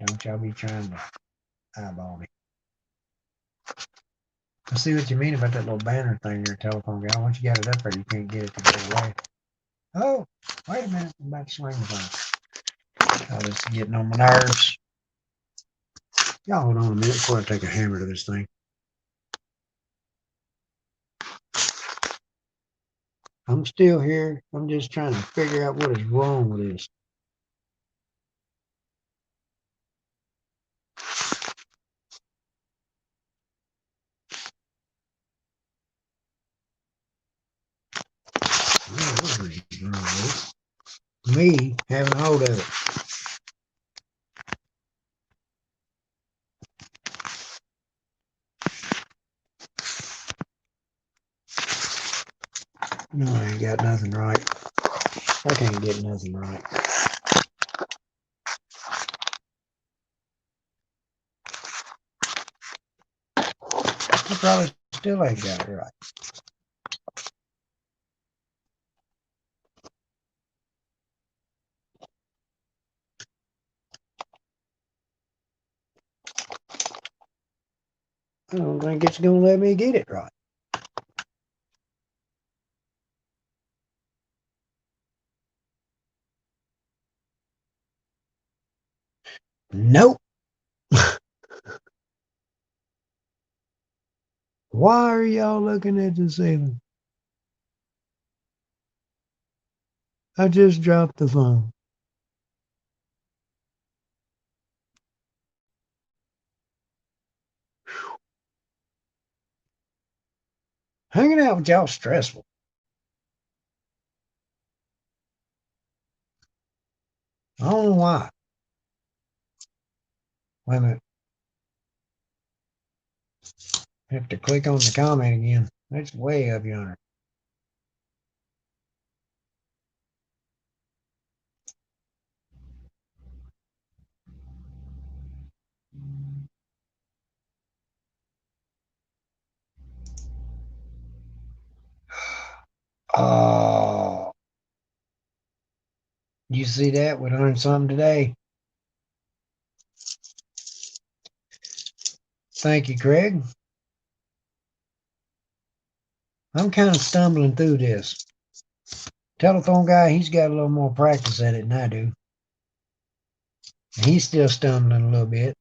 Don't y'all be trying to eyeball me. I see what you mean about that little banner thing there, telephone guy. Once you got it up there, you can't get it to go away. Oh, wait a minute. I'm about to swing the phone. Oh, this is getting on my nerves. Y'all hold on a minute before I take a hammer to this thing. I'm still here. I'm just trying to figure out what is wrong with this. What is wrong with it? Me having hold of it. No, I ain't got nothing right. I can't get nothing right. I probably still ain't got it right. I don't think it's gonna let me get it right. Nope. Why are y'all looking at the ceiling? I just dropped the phone. Hanging out with y'all stressful. I don't know why. Wait a minute. I have to click on the comment again. That's way up yonder. Oh, you see that? We learned something today. Thank you, Craig. I'm kind of stumbling through this. Telephone guy, he's got a little more practice at it than I do. And he's still stumbling a little bit.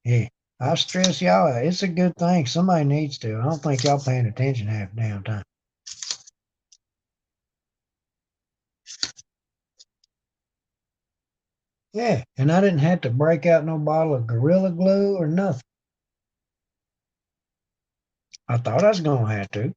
Yeah, I stress y'all. It's a good thing. Somebody needs to. I don't think y'all paying attention half the damn time. Yeah, and I didn't have to break out no bottle of Gorilla Glue or nothing. I thought I was going to have to.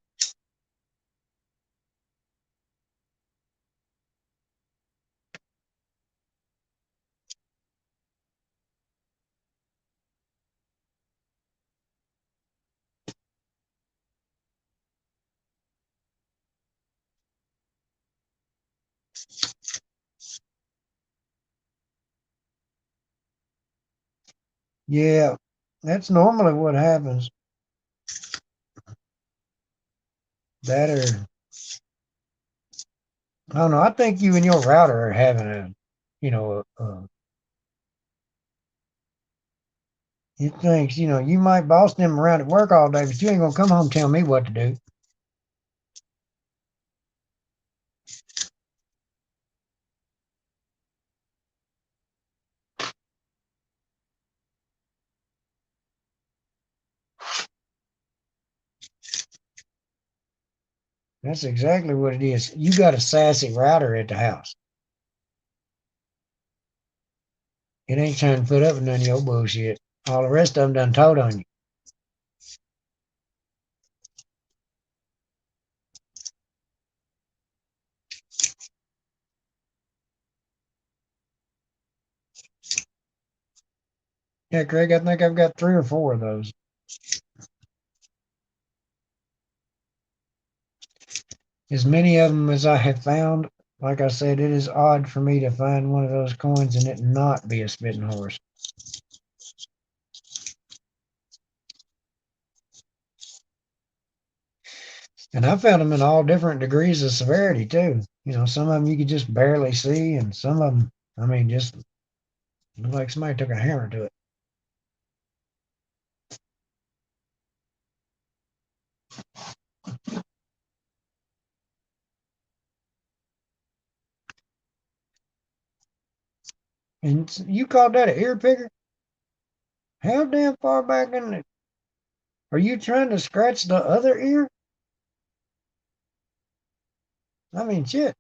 Yeah, that's normally what happens. That or, I don't know. I think you and your router are having you think, you might boss them around at work all day, but you ain't going to come home and tell me what to do. That's exactly what it is. You got a sassy router at the house. It ain't trying to put up with none of your bullshit. All the rest of them done told on you. Yeah, Craig, I think I've got 3 or 4 of those. as many of them as I have found, like I said, it is odd for me to find one of those coins and it not be a spitting horse. And I found them in all different degrees of severity too. You know, some of them you could just barely see, and some of them, I mean, just look like somebody took a hammer to it. And you called that an ear picker? How damn far back in the? Are you trying to scratch the other ear? I mean, shit.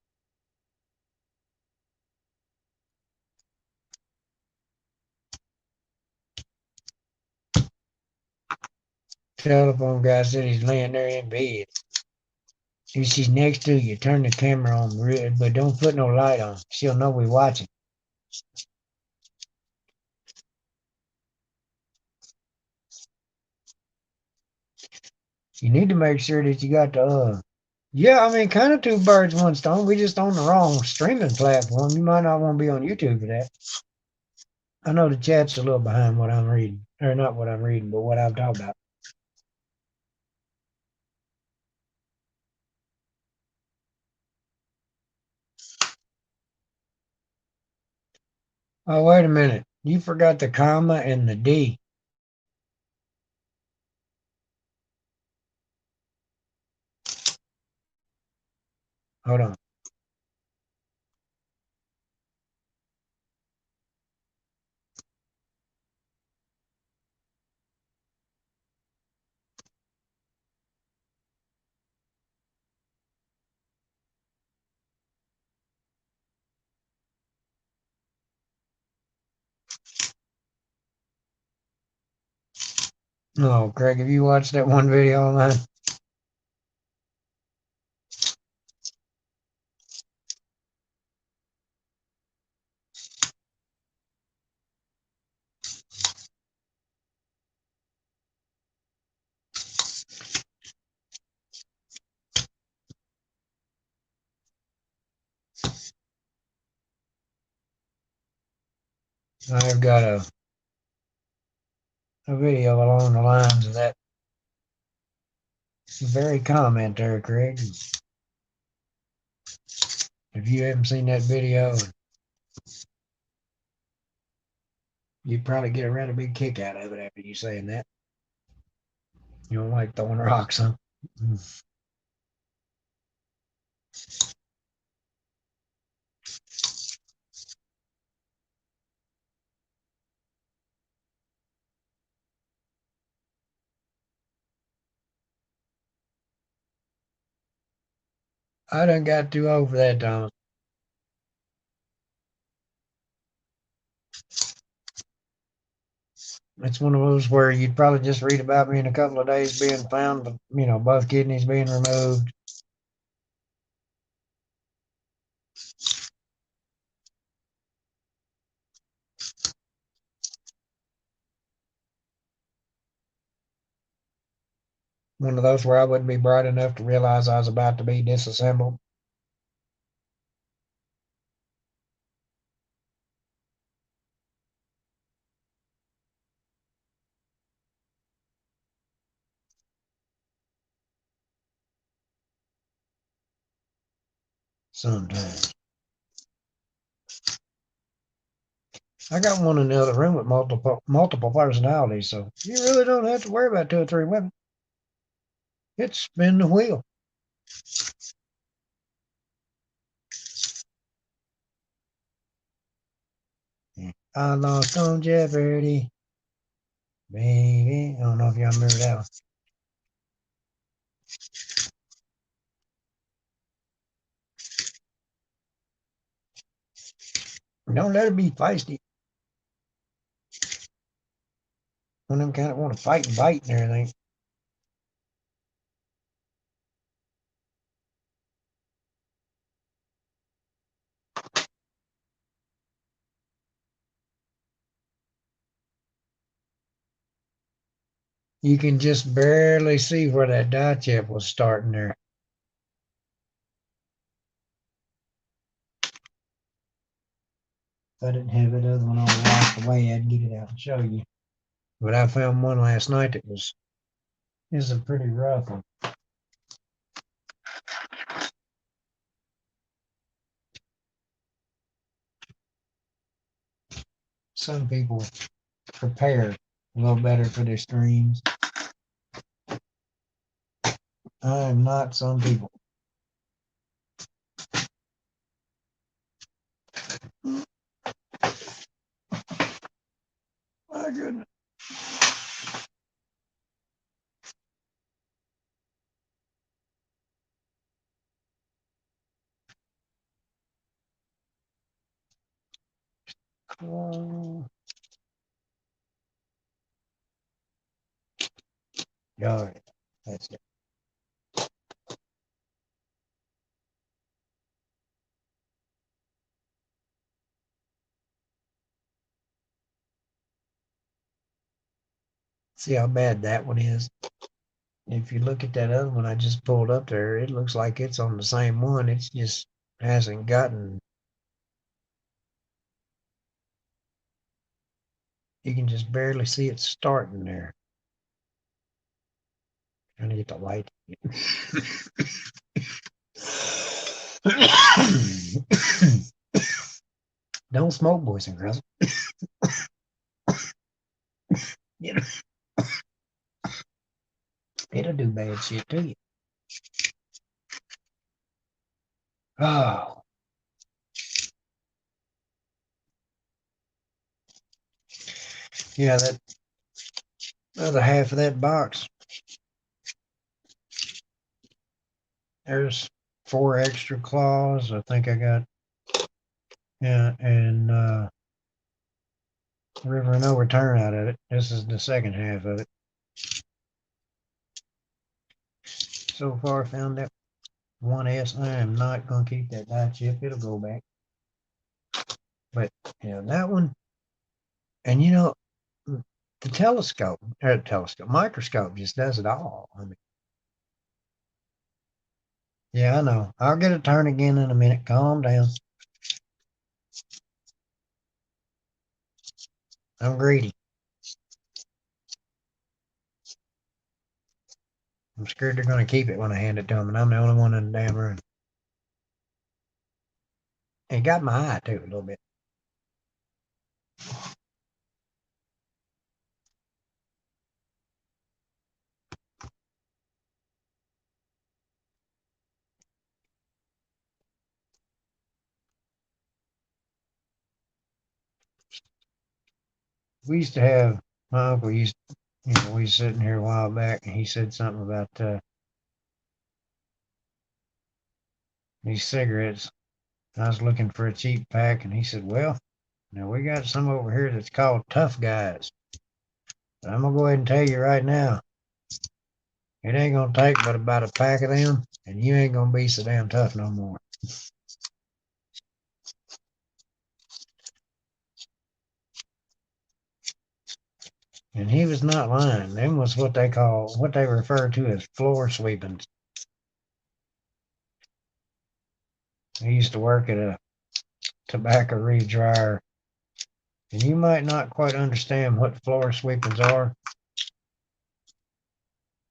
Telephone guy said he's laying there in bed. If she's next to you, turn the camera on, but don't put no light on. She'll know we're watching. You need to make sure that you got the. Yeah, I mean, kind of two birds, one stone. We just on the wrong streaming platform. You might not want to be on YouTube for that. I know the chat's a little behind what I'm reading, or not what I'm reading, but what I'm talking about. Oh, wait a minute. You forgot the comma and the D. Hold on. No, Craig, have you watched that one video online? I've got a video along the lines of that very comment there, Craig. If you haven't seen that video, you'd probably get a rather big kick out of it after you saying that. You don't like throwing rocks, huh? I done got too old for that, Thomas. It's one of those where you'd probably just read about me in a couple of days being found, but both kidneys being removed. One of those where I wouldn't be bright enough to realize I was about to be disassembled. Sometimes. I got one in the other room with multiple personalities, so you really don't have to worry about two or three women. It's spin the wheel. I lost on Jeopardy, baby. I don't know if y'all remember that one. Don't let it be feisty. One of them kind of want to fight and bite and everything. You can just barely see where that die chip was starting there. If I didn't have that other one all locked away, I'd get it out and show you. But I found one last night that is a pretty rough one. Some people prepare a little better for their streams. I am not some people. My goodness. All right. That's it. See how bad that one is. If you look at that other one I just pulled up there, it looks like it's on the same one. It's just hasn't gotten. You can just barely see it starting there. Trying to get the light. Don't smoke, boys and girls. You know, it'll do bad shit to you. Oh. Yeah, that other half of that box. There's 4 extra claws. I think I got, yeah, and River No Return out of it. This is the second half of it. So far, found that 1S. I am not going to keep that die chip. It'll go back. But, yeah, that one. And, you know, the microscope just does it all. I mean, yeah, I know. I'll get a turn again in a minute. Calm down. I'm greedy. I'm scared they're going to keep it when I hand it to them, and I'm the only one in the damn room. It got my eye, too, a little bit. We used to have, my uncle used, we was sitting here a while back, and he said something about these cigarettes. I was looking for a cheap pack, and he said, well, now we got some over here that's called Tough Guys. But I'm going to go ahead and tell you right now, it ain't going to take but about a pack of them, and you ain't going to be so damn tough no more. And he was not lying. Them was what they refer to as floor sweepings. I used to work at a tobacco re-dryer, and you might not quite understand what floor sweepings are.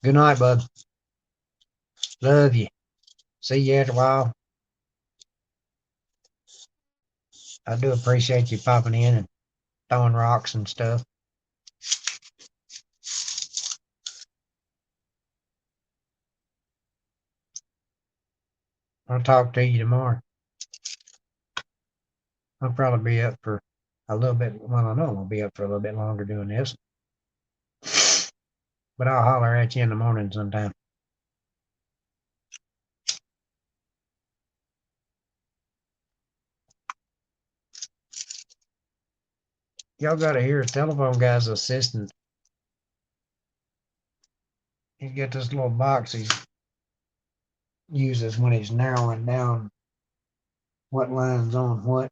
Good night, bud. Love you. See you after a while. I do appreciate you popping in and throwing rocks and stuff. I'll talk to you tomorrow. I'll probably be up for a little bit. Well, I know I'm going to be up for a little bit longer doing this. But I'll holler at you in the morning sometime. Y'all got to hear a telephone guy's assistant. He's got this little box he uses when he's narrowing down what line's on what.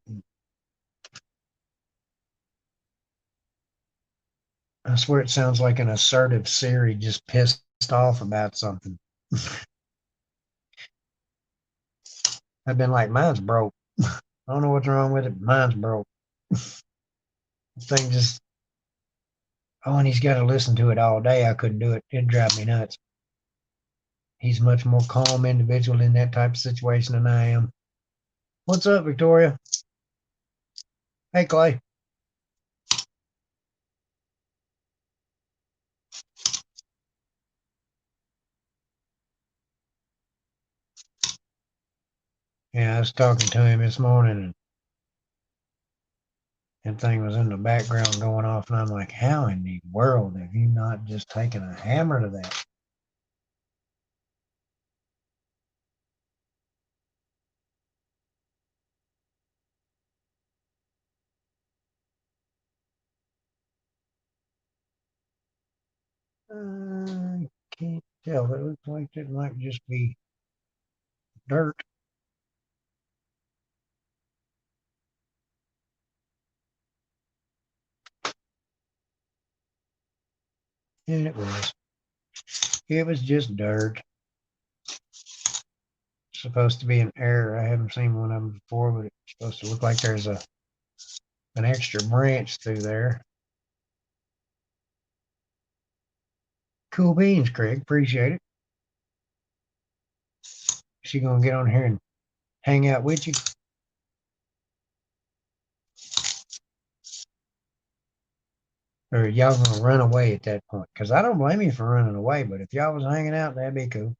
I swear it sounds like an assertive Siri just pissed off about something. I've been like, mine's broke. I don't know what's wrong with it. Mine's broke. The thing just, oh, and he's got to listen to it all day. I couldn't do it. It'd drive me nuts. He's much more calm individual in that type of situation than I am. What's up, Victoria? Hey, Clay. Yeah, I was talking to him this morning, and thing was in the background going off, and I'm like, how in the world have you not just taken a hammer to that? I can't tell. It looks like it might just be dirt. And it was. It was just dirt. Supposed to be an error. I haven't seen one of them before, but it's supposed to look like there's an extra branch through there. Cool beans, Craig. Appreciate it. She gonna get on here and hang out with you? Or y'all gonna run away at that point? Because I don't blame you for running away, but if y'all was hanging out, that'd be cool.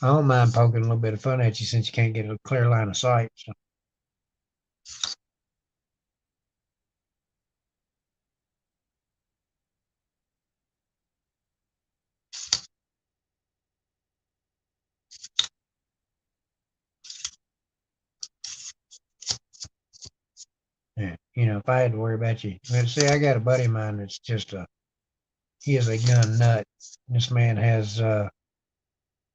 I don't mind poking a little bit of fun at you since you can't get a clear line of sight. So. Yeah, if I had to worry about you, see, I got a buddy of mine that's just he is a gun nut. This man has,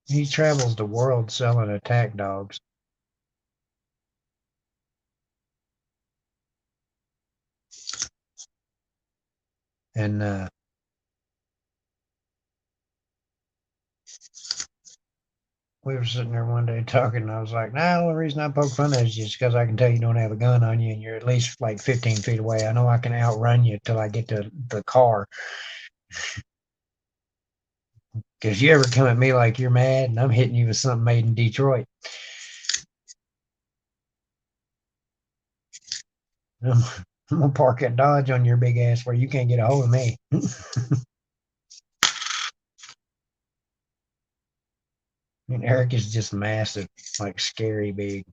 he travels the world selling attack dogs. And we were sitting there one day talking, and I was like, nah, the only reason I poke fun at you is because I can tell you don't have a gun on you and you're at least like 15 feet away. I know I can outrun you till I get to the car. Because you ever come at me like you're mad and I'm hitting you with something made in Detroit. I'm going to park that Dodge on your big ass where you can't get a hold of me. And Eric is just massive, like scary big.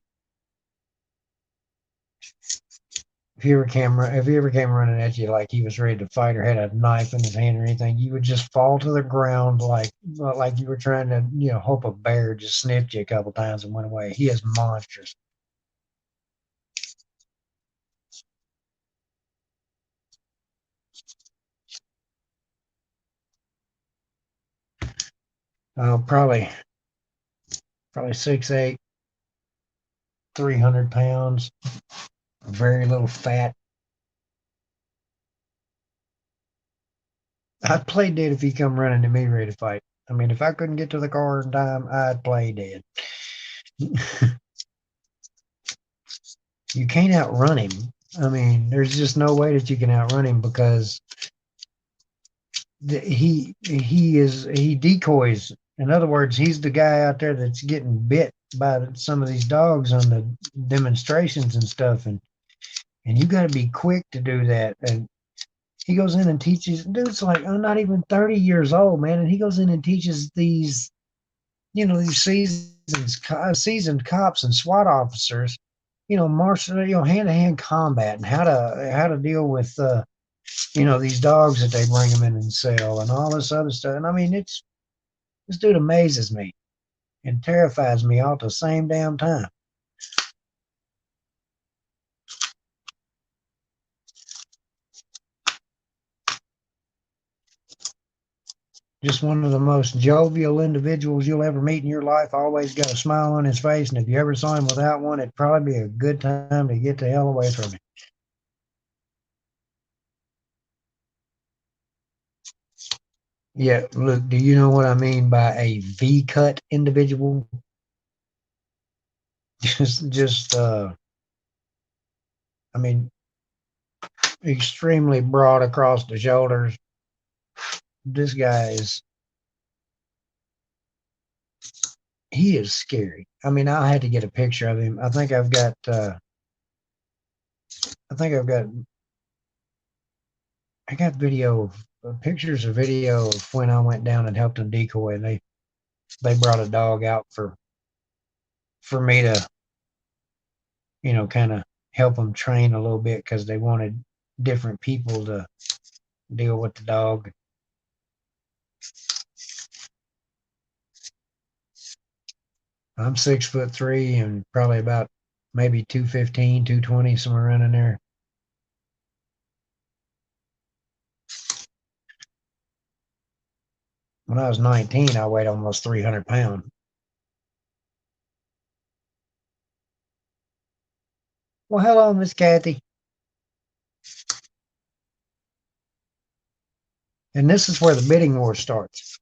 If he ever came running at you like he was ready to fight or had a knife in his hand or anything, you would just fall to the ground like you were trying to, hope a bear just sniffed you a couple times and went away. He is monstrous. Probably 6'8", 300 pounds, very little fat. I'd play dead if he come running to me ready to fight. I mean, if I couldn't get to the car in time, I'd play dead. You can't outrun him. I mean, there's just no way that you can outrun him because he decoys. In other words, he's the guy out there that's getting bit by some of these dogs on the demonstrations and stuff, and you got to be quick to do that. And he goes in and teaches. Dude's like, I'm not even 30 years old, man, and he goes in and teaches these, these seasoned cops and SWAT officers, martial, hand-to-hand combat and how to deal with, these dogs that they bring them in and sell and all this other stuff. And I mean, this dude amazes me and terrifies me all at the same damn time. Just one of the most jovial individuals you'll ever meet in your life. Always got a smile on his face, and if you ever saw him without one, it'd probably be a good time to get the hell away from him. Yeah, look, do you know what I mean by a V-cut individual? Just I mean, extremely broad across the shoulders. This guy he is scary. I mean, I had to get a picture of him. I think I've got I got video pictures of video of when I went down and helped them decoy, and they brought a dog out for me to, kind of help them train a little bit because they wanted different people to deal with the dog. I'm 6'3" and probably about maybe 215, 220, somewhere around in there. When I was 19, I weighed almost 300 pounds. Well, hello, Miss Kathy. And this is where the bidding war starts.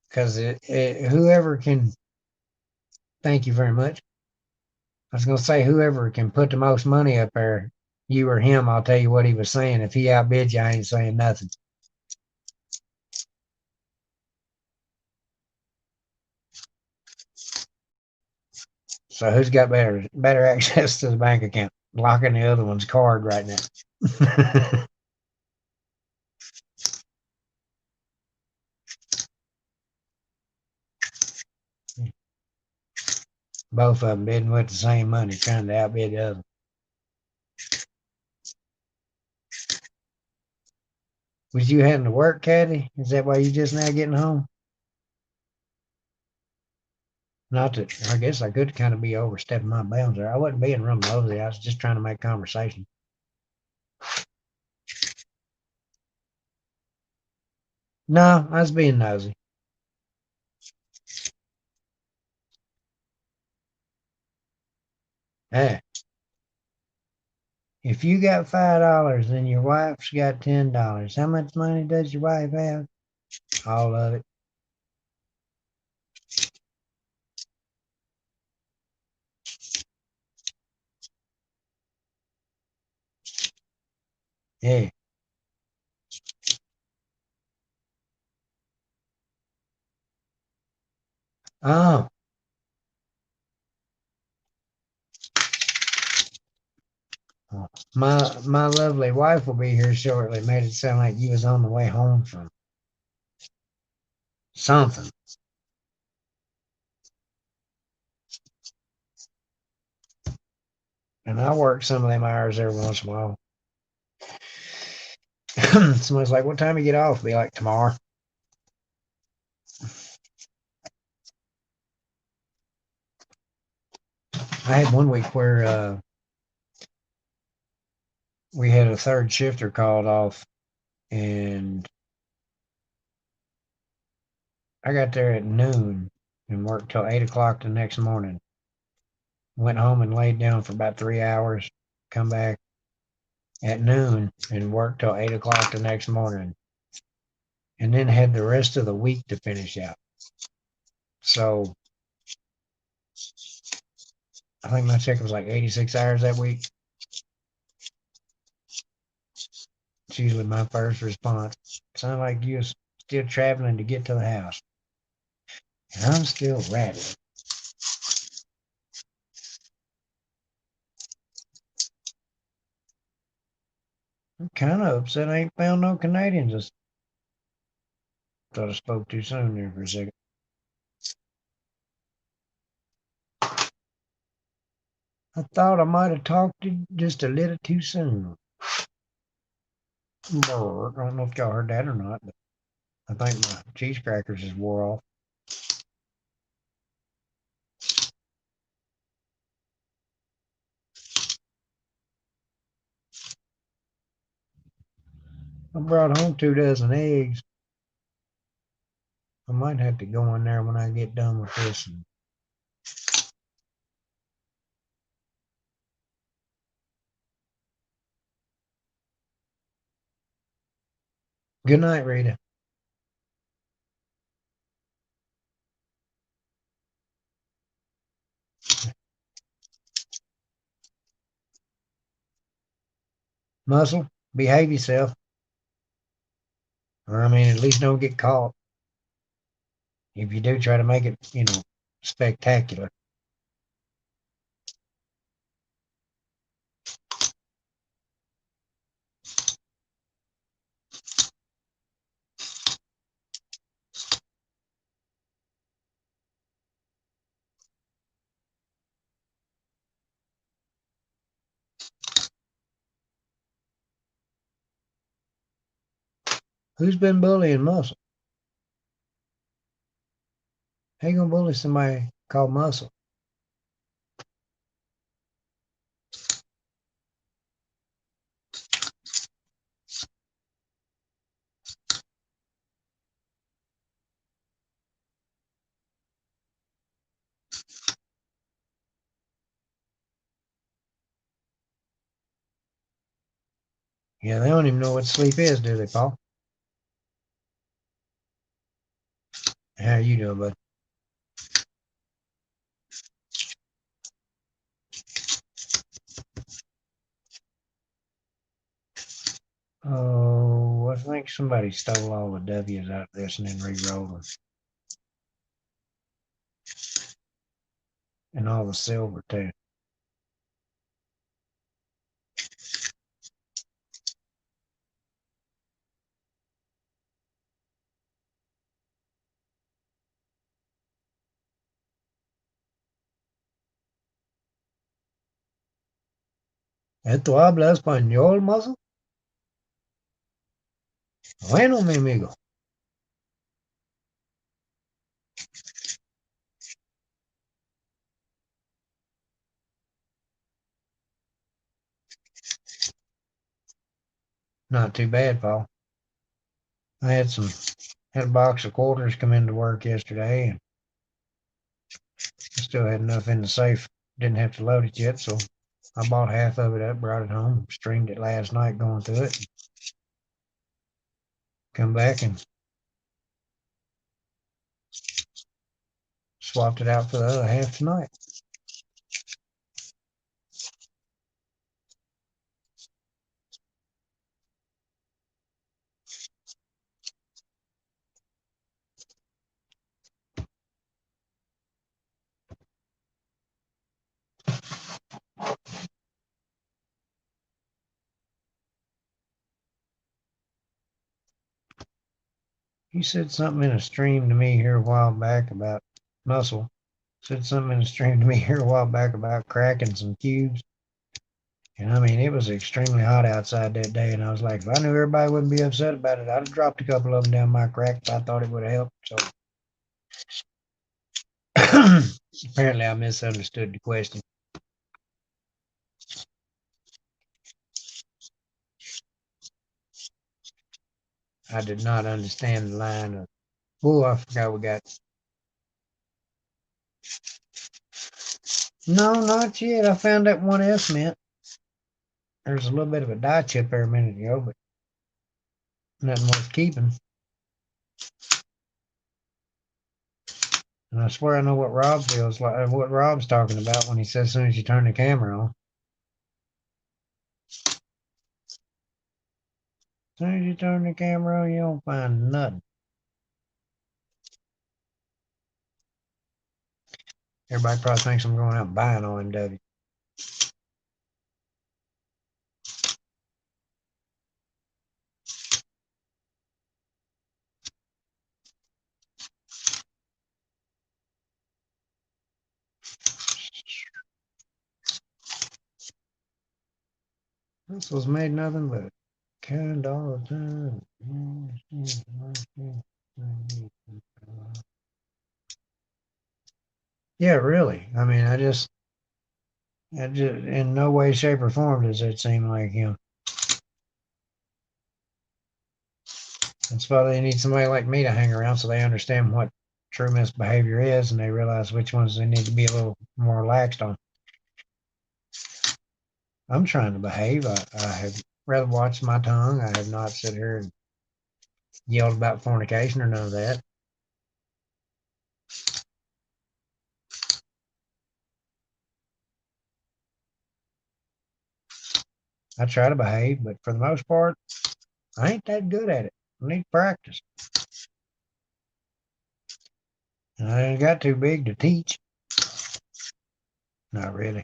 Because whoever can, thank you very much. I was going to say, whoever can put the most money up there, you or him, I'll tell you what he was saying. If he outbids you, I ain't saying nothing. So who's got better access to the bank account? Locking the other one's card right now. Both of them bidding with the same money, trying to outbid the other. Was you heading to work, Caddy? Is that why you just now getting home? Not that I guess I could kind of be overstepping my bounds there. I wasn't being real nosy. I was just trying to make conversation. No, I was being nosy. Hey, if you got $5 and your wife's got $10, how much money does your wife have? All of it. Yeah. Oh, my lovely wife will be here shortly. Made it sound like you was on the way home from something. And I work some of them hours every once in a while. Somebody's like, what time you get off? Be like, tomorrow. I had one week where we had a third shifter called off, and I got there at noon and worked till 8 o'clock the next morning. Went home and laid down for about 3 hours. Come back at noon and worked till 8 o'clock the next morning, and then had the rest of the week to finish out. So I think my check was like 86 hours that week. It's usually my first response. Sound like you're still traveling to get to the house. And I'm still rattling. I'm kind of upset I ain't found no Canadians. I thought I spoke too soon there for a second. I thought I might have talked just a little too soon. Brr, I don't know if y'all heard that or not, but I think my cheese crackers is wore off. I brought home 2 dozen eggs. I might have to go in there when I get done with this. Good night, Rita. Muscle, behave yourself. Or, I mean, at least don't get caught. If you do, try to make it, spectacular. Who's been bullying Muscle? How you gonna bully somebody called Muscle? Yeah, they don't even know what sleep is, do they, Paul? How you doing, bud? Oh, I think somebody stole all the W's out of this and then re-rolled them. And all the silver, too. ¿Esto habla español, Muscle? Bueno, mi amigo. Not too bad, Paul. I had a box of quarters come into work yesterday, and I still had enough in the safe. Didn't have to load it yet, so I bought half of it up, brought it home, streamed it last night going through it. Come back and swapped it out for the other half tonight. You said something in a stream to me here a while back about Muscle. Said something in a stream to me here a while back about cracking some cubes. And I mean, it was extremely hot outside that day, and I was like, if I knew everybody wouldn't be upset about it, I'd have dropped a couple of them down my crack if I thought it would have helped. So apparently, I misunderstood the question. I did not understand the line of, oh, I forgot we got. No, not yet. I found that one S mint. There's a little bit of a die chip there a minute ago, but nothing worth keeping. And I swear I know what Rob feels like, what Rob's talking about when he says as soon as you turn the camera on. As soon as you turn the camera on, you don't find nothing. Everybody probably thinks I'm going out and buying OMW. This was made nothing but kind all the time. Yeah, really. I mean, I just, in no way, shape, or form does it seem like him. That's why they need somebody like me to hang around so they understand what true misbehavior is and they realize which ones they need to be a little more laxed on. I'm trying to behave. I have rather watched my tongue. I have not sit here and yelled about fornication or none of that. I try to behave, but for the most part, I ain't that good at it. I need practice. And I ain't got too big to teach. Not really.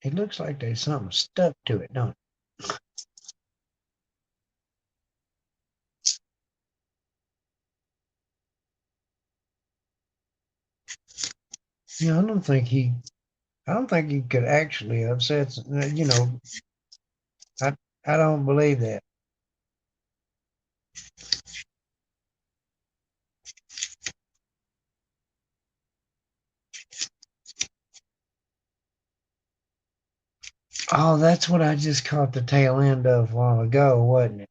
It looks like there's something stuck to it, don't it? I don't think he could actually upset. I I don't believe that. Oh, that's what I just caught the tail end of a while ago, wasn't it?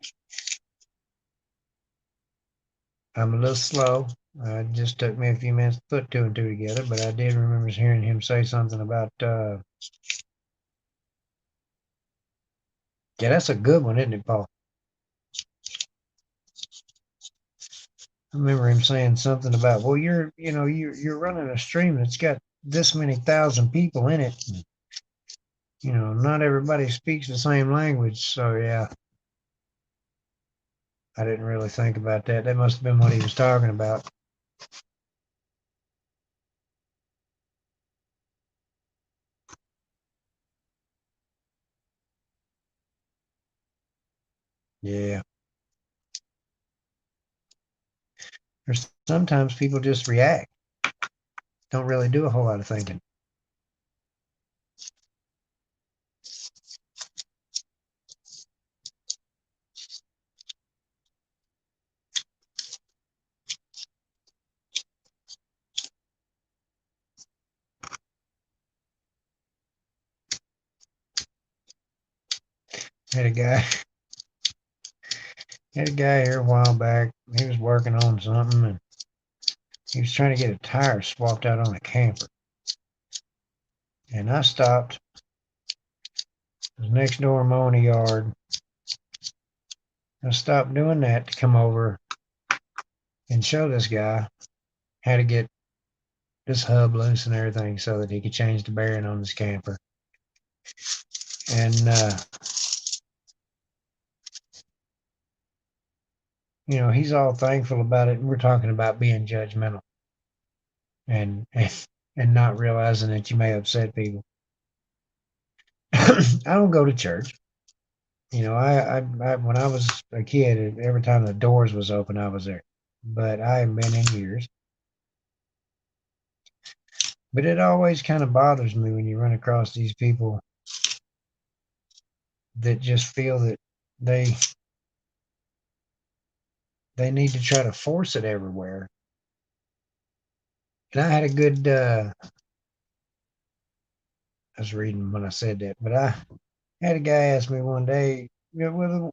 I'm a little slow. It just took me a few minutes to put two and two together, but I did remember hearing him say something about. Yeah, that's a good one, isn't it, Paul? I remember him saying something about, well, you're running a stream that's got this many thousand people in it. And, not everybody speaks the same language, so yeah, I didn't really think about that. That must have been what he was talking about. Yeah. There's sometimes people just react, don't really do a whole lot of thinking. Had a guy had a guy here a while back. He was working on something and he was trying to get a tire swapped out on a camper. And I stopped. It was next door mowing a yard. I stopped doing that to come over and show this guy how to get this hub loose and everything so that he could change the bearing on his camper. And he's all thankful about it, and we're talking about being judgmental and not realizing that you may upset people. I don't go to church. I when I was a kid, every time the doors was open, I was there. But I haven't been in years. But it always kind of bothers me when you run across these people that just feel that they they need to try to force it everywhere. And I had a good I was reading when I said that, but I had a guy ask me one day, we're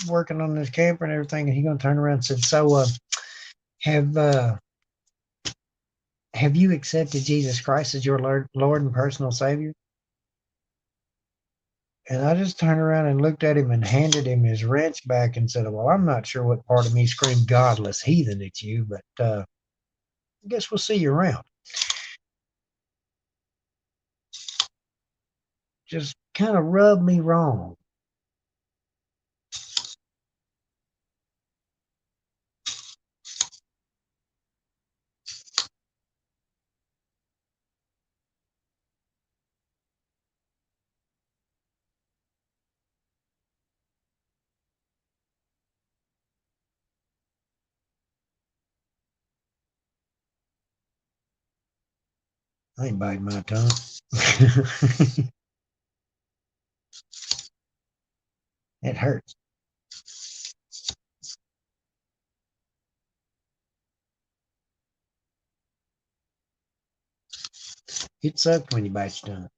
working on this camper and everything, and he gonna turn around and said, "So, have uh, have you accepted Jesus Christ as your Lord and personal Savior?" And I just turned around and looked at him and handed him his wrench back and said, "Well, I'm not sure what part of me screamed godless heathen at you, but I guess we'll see you around." Just kind of rubbed me wrong. I ain't biting my tongue. It hurts. It sucks when you bite your tongue.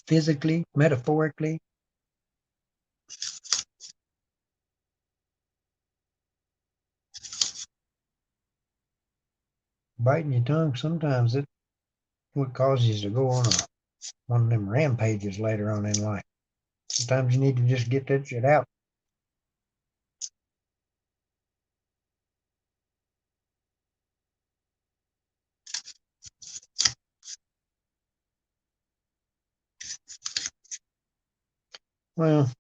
physically, metaphorically. Biting your tongue, sometimes it what causes you to go on one of them rampages later on in life. Sometimes you need to just get that shit out. Well,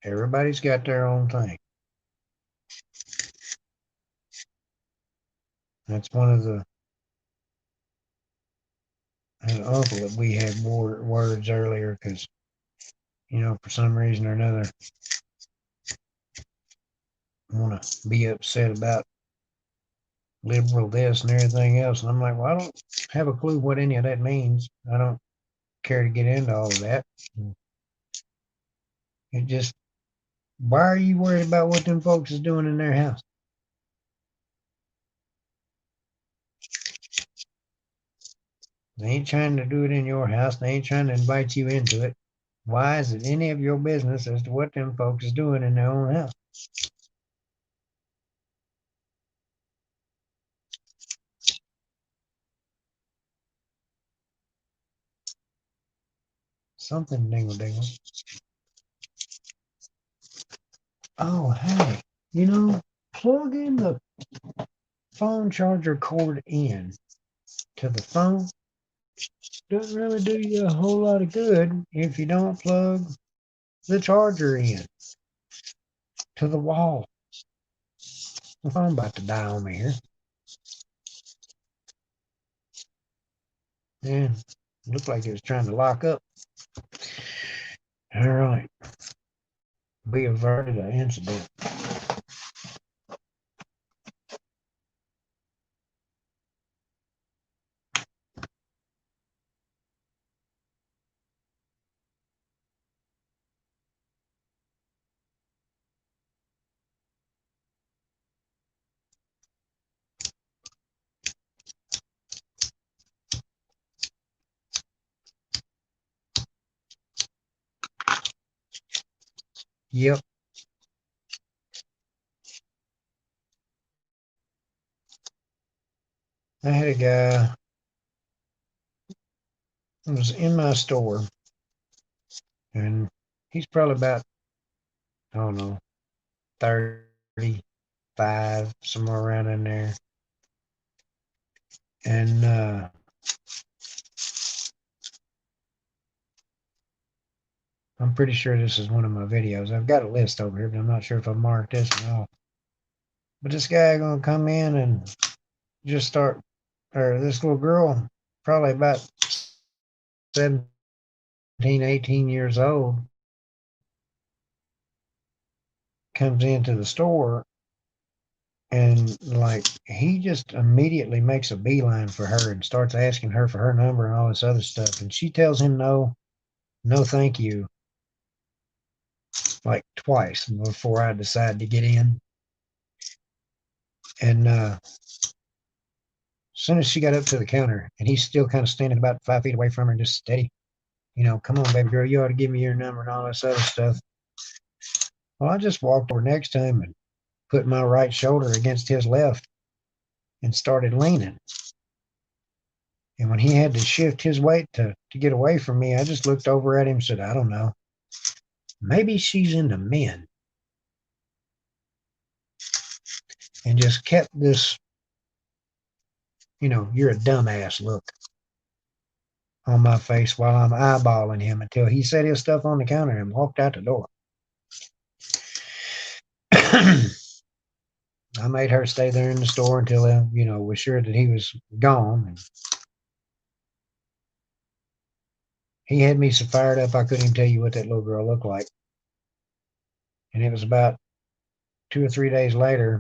everybody's got their own thing. That's one of an uncle that we had words earlier because, for some reason or another, want to be upset about liberal this and everything else. And I'm like, well, I don't have a clue what any of that means. I don't care to get into all of that. It just, why are you worried about what them folks is doing in their house? They ain't trying to do it in your house. They ain't trying to invite you into it. Why is it any of your business as to what them folks is doing in their own house? Something dingle dingle. Oh, hey, plugging the phone charger cord in to the phone doesn't really do you a whole lot of good if you don't plug the charger in to the wall. The phone about to die on me here. Yeah, looked like it was trying to lock up. All right. We averted an incident. Yep. I had a guy who was in my store, and he's probably about, I don't know, 35, somewhere around in there. And I'm pretty sure this is one of my videos. I've got a list over here, but I'm not sure if I marked this or not. But this guy gonna come in and just start, or this little girl, probably about 17, 18 years old, comes into the store, and like he just immediately makes a beeline for her and starts asking her for her number and all this other stuff. And she tells him no, thank you, like twice before I decide to get in. And as soon as she got up to the counter, and he's still kind of standing about 5 feet away from her, just steady, come on, baby girl, you ought to give me your number and all this other stuff. Well, I just walked over next to him and put my right shoulder against his left and started leaning. And when he had to shift his weight to get away from me, I just looked over at him and said, I don't know. Maybe she's into men. And just kept this, you're a dumbass look on my face while I'm eyeballing him until he set his stuff on the counter and walked out the door. I made her stay there in the store until, was sure that he was gone. And he had me so fired up I couldn't even tell you what that little girl looked like. And it was about 2 or 3 days later,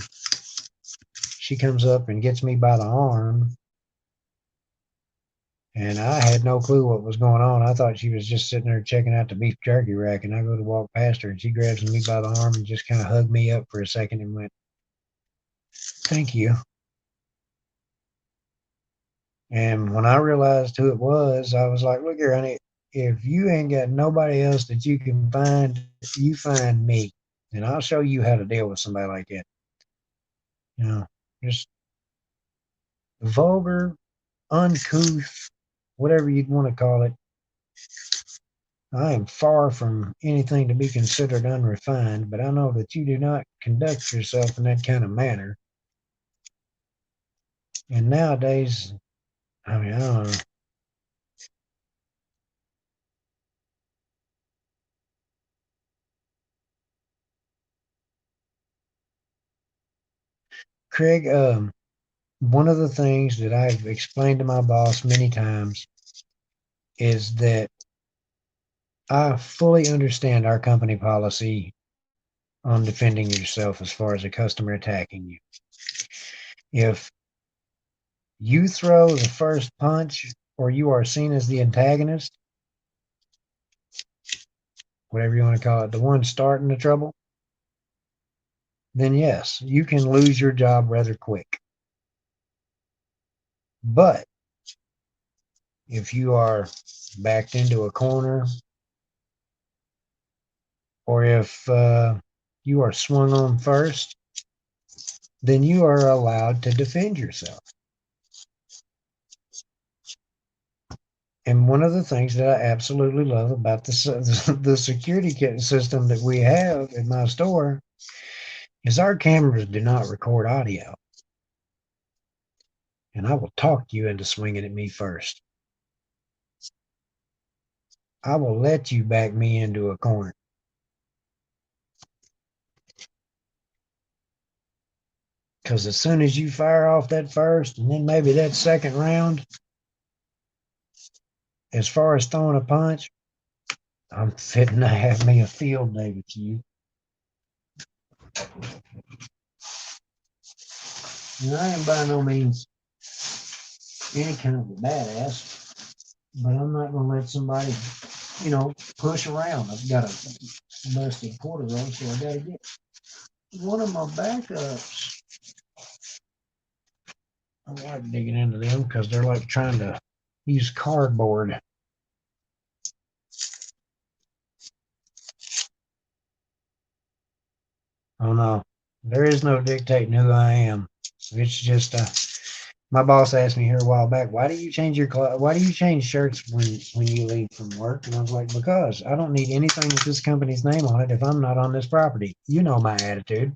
she comes up and gets me by the arm. And I had no clue what was going on. I thought she was just sitting there checking out the beef jerky rack. And I go to walk past her, and she grabs me by the arm and just kind of hugged me up for a second and went, thank you. And when I realized who it was, I was like, look here, honey, if you ain't got nobody else that you can find, you find me. And I'll show you how to deal with somebody like that. You know, just vulgar, uncouth, whatever you'd want to call it. I am far from anything to be considered unrefined, but I know that you do not conduct yourself in that kind of manner. And nowadays, I mean, I don't know. Craig, one of the things that I've explained to my boss many times is that I fully understand our company policy on defending yourself as far as a customer attacking you. If you throw the first punch or you are seen as the antagonist, whatever you want to call it, the one starting the trouble, then yes, you can lose your job rather quick. But if you are backed into a corner, or if you are swung on first, then you are allowed to defend yourself. And one of the things that I absolutely love about the security system that we have in my store is our cameras do not record audio. And I will talk you into swinging at me first. I will let you back me into a corner. Because as soon as you fire off that first and then maybe that second round, as far as throwing a punch, I'm fitting to have me a field day with you. And I am by no means any kind of a badass, but I'm not going to let somebody, push around. I've got a busted corduroy, so I got to get one of my backups. I like digging into them because they're like trying to use cardboard. Oh no, there is no dictating who I am. It's just my boss asked me here a while back, why do you change your why do you change shirts when you leave from work? And I was like, because I don't need anything with this company's name on it if I'm not on this property. You know my attitude.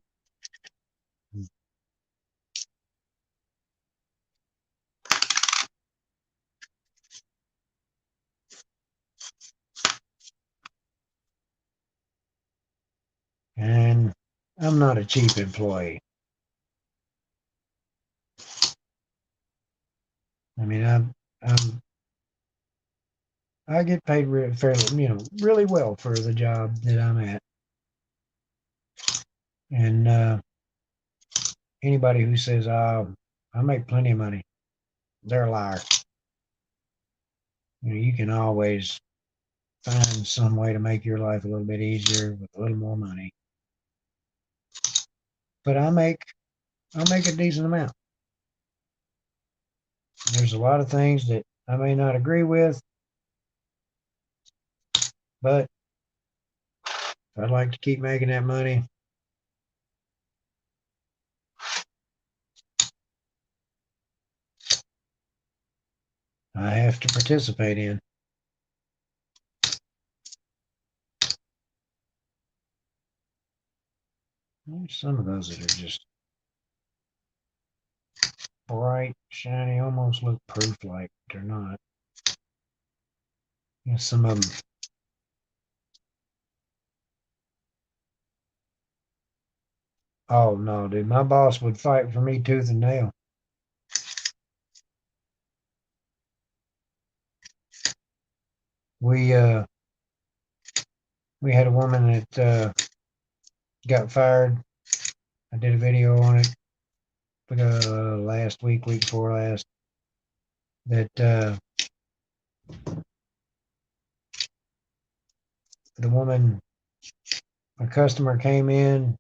And I'm not a cheap employee. I mean, I get paid fairly, really well for the job that I'm at. And anybody who says, I make plenty of money, they're a liar. You can always find some way to make your life a little bit easier with a little more money. But I make a decent amount. There's a lot of things that I may not agree with, but if I'd like to keep making that money, I have to participate in. There's some of those that are just bright, shiny, almost look proof like they're not. Some of them. Oh no, dude, my boss would fight for me tooth and nail. We we had a woman that got fired. I did a video on it last week before last. That the woman, a customer came in,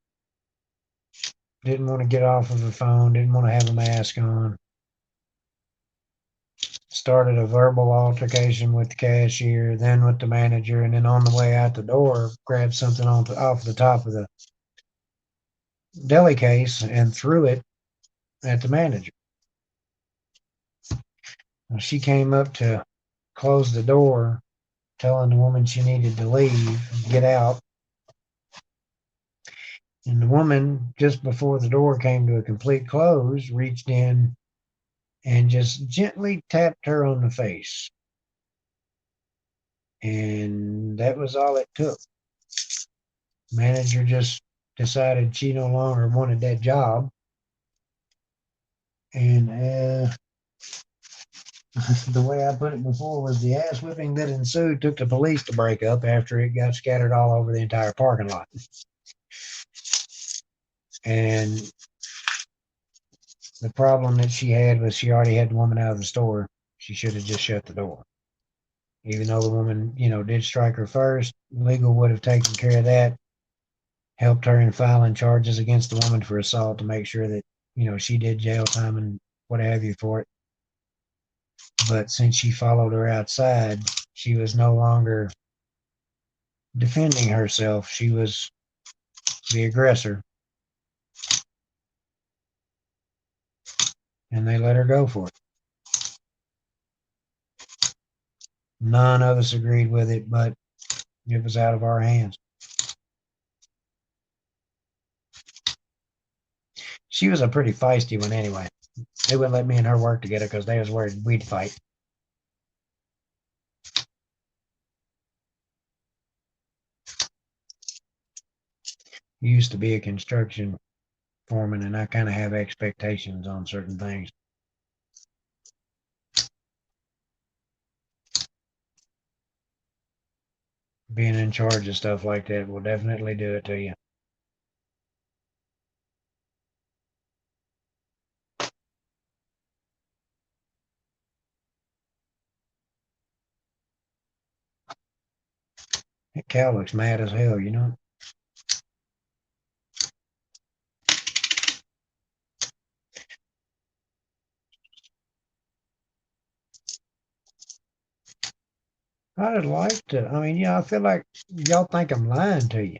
didn't want to get off of the phone, didn't want to have a mask on. started a verbal altercation with the cashier, then with the manager, and then on the way out the door, grabbed something off the top of the deli case and threw it at the manager. She came up to close the door, telling the woman she needed to leave, get out. And the woman, just before the door came to a complete close, reached in and just gently tapped her on the face. And that was all it took. Manager just decided she no longer wanted that job. And the way I put it before was the ass whipping that ensued took the police to break up after it got scattered all over the entire parking lot. And the problem that she had was she already had the woman out of the store. She should have just shut the door. Even though the woman, did strike her first, legal would have taken care of that, helped her in filing charges against the woman for assault to make sure that, she did jail time and what have you for it. But since she followed her outside, she was no longer defending herself. She was the aggressor. And they let her go for it. None of us agreed with it, but it was out of our hands. She was a pretty feisty one anyway. They wouldn't let me and her work together because they was worried we'd fight. Used to be a construction foreman, and I kind of have expectations on certain things. Being in charge of stuff like that will definitely do it to you. That cow looks mad as hell, I'd like to. I feel like y'all think I'm lying to you.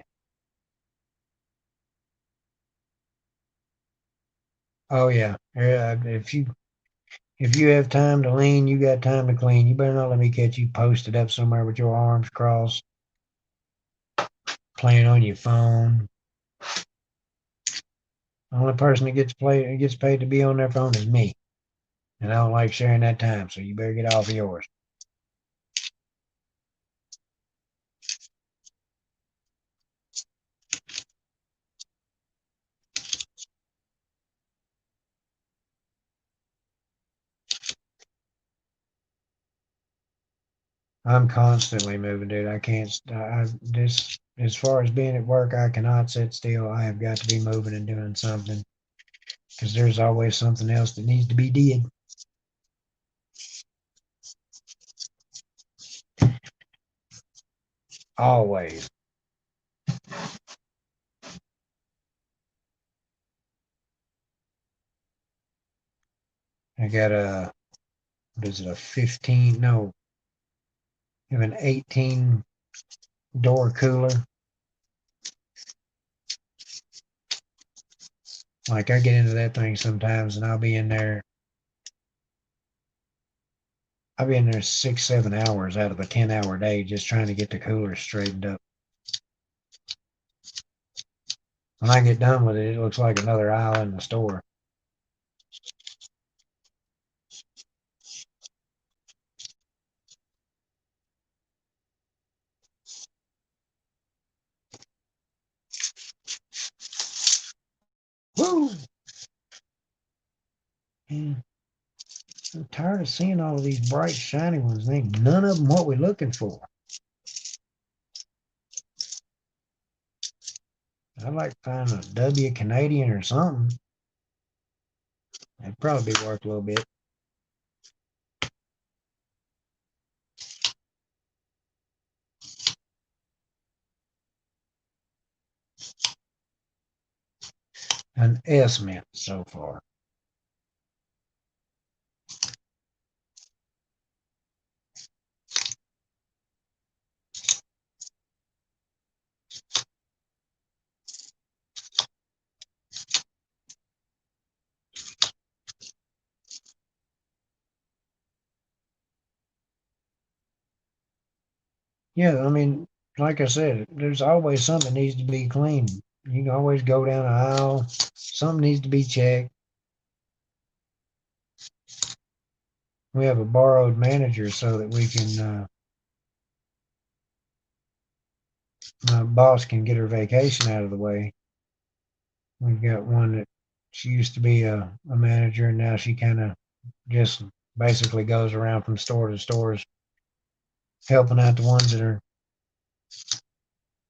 Oh yeah. Yeah, if you have time to lean, you got time to clean. You better not let me catch you posted up somewhere with your arms crossed, playing on your phone. The only person that gets paid to be on their phone is me. And I don't like sharing that time, so you better get off of yours. I'm constantly moving, dude. I can't. As far as being at work, I cannot sit still. I have got to be moving and doing something because there's always something else that needs to be did. Always. I got what is it, a 15? No, I have an 18 door cooler. Like I get into that thing sometimes, and I'll be in there 6, 7 hours out of a 10-hour day just trying to get the cooler straightened up. When I get done with it, it looks like another aisle in the store. Woo! Man, I'm tired of seeing all of these bright, shiny ones. Ain't none of them what we're looking for. I'd like to find a W Canadian or something. It'd probably be worth a little bit. An S mint so far. Yeah, I mean, like I said, there's always something that needs to be cleaned. You can always go down an aisle. Something needs to be checked. We have a borrowed manager so that we can, my boss can get her vacation out of the way. We've got one that she used to be a manager, and now she kind of just basically goes around from store to stores helping out the ones that are,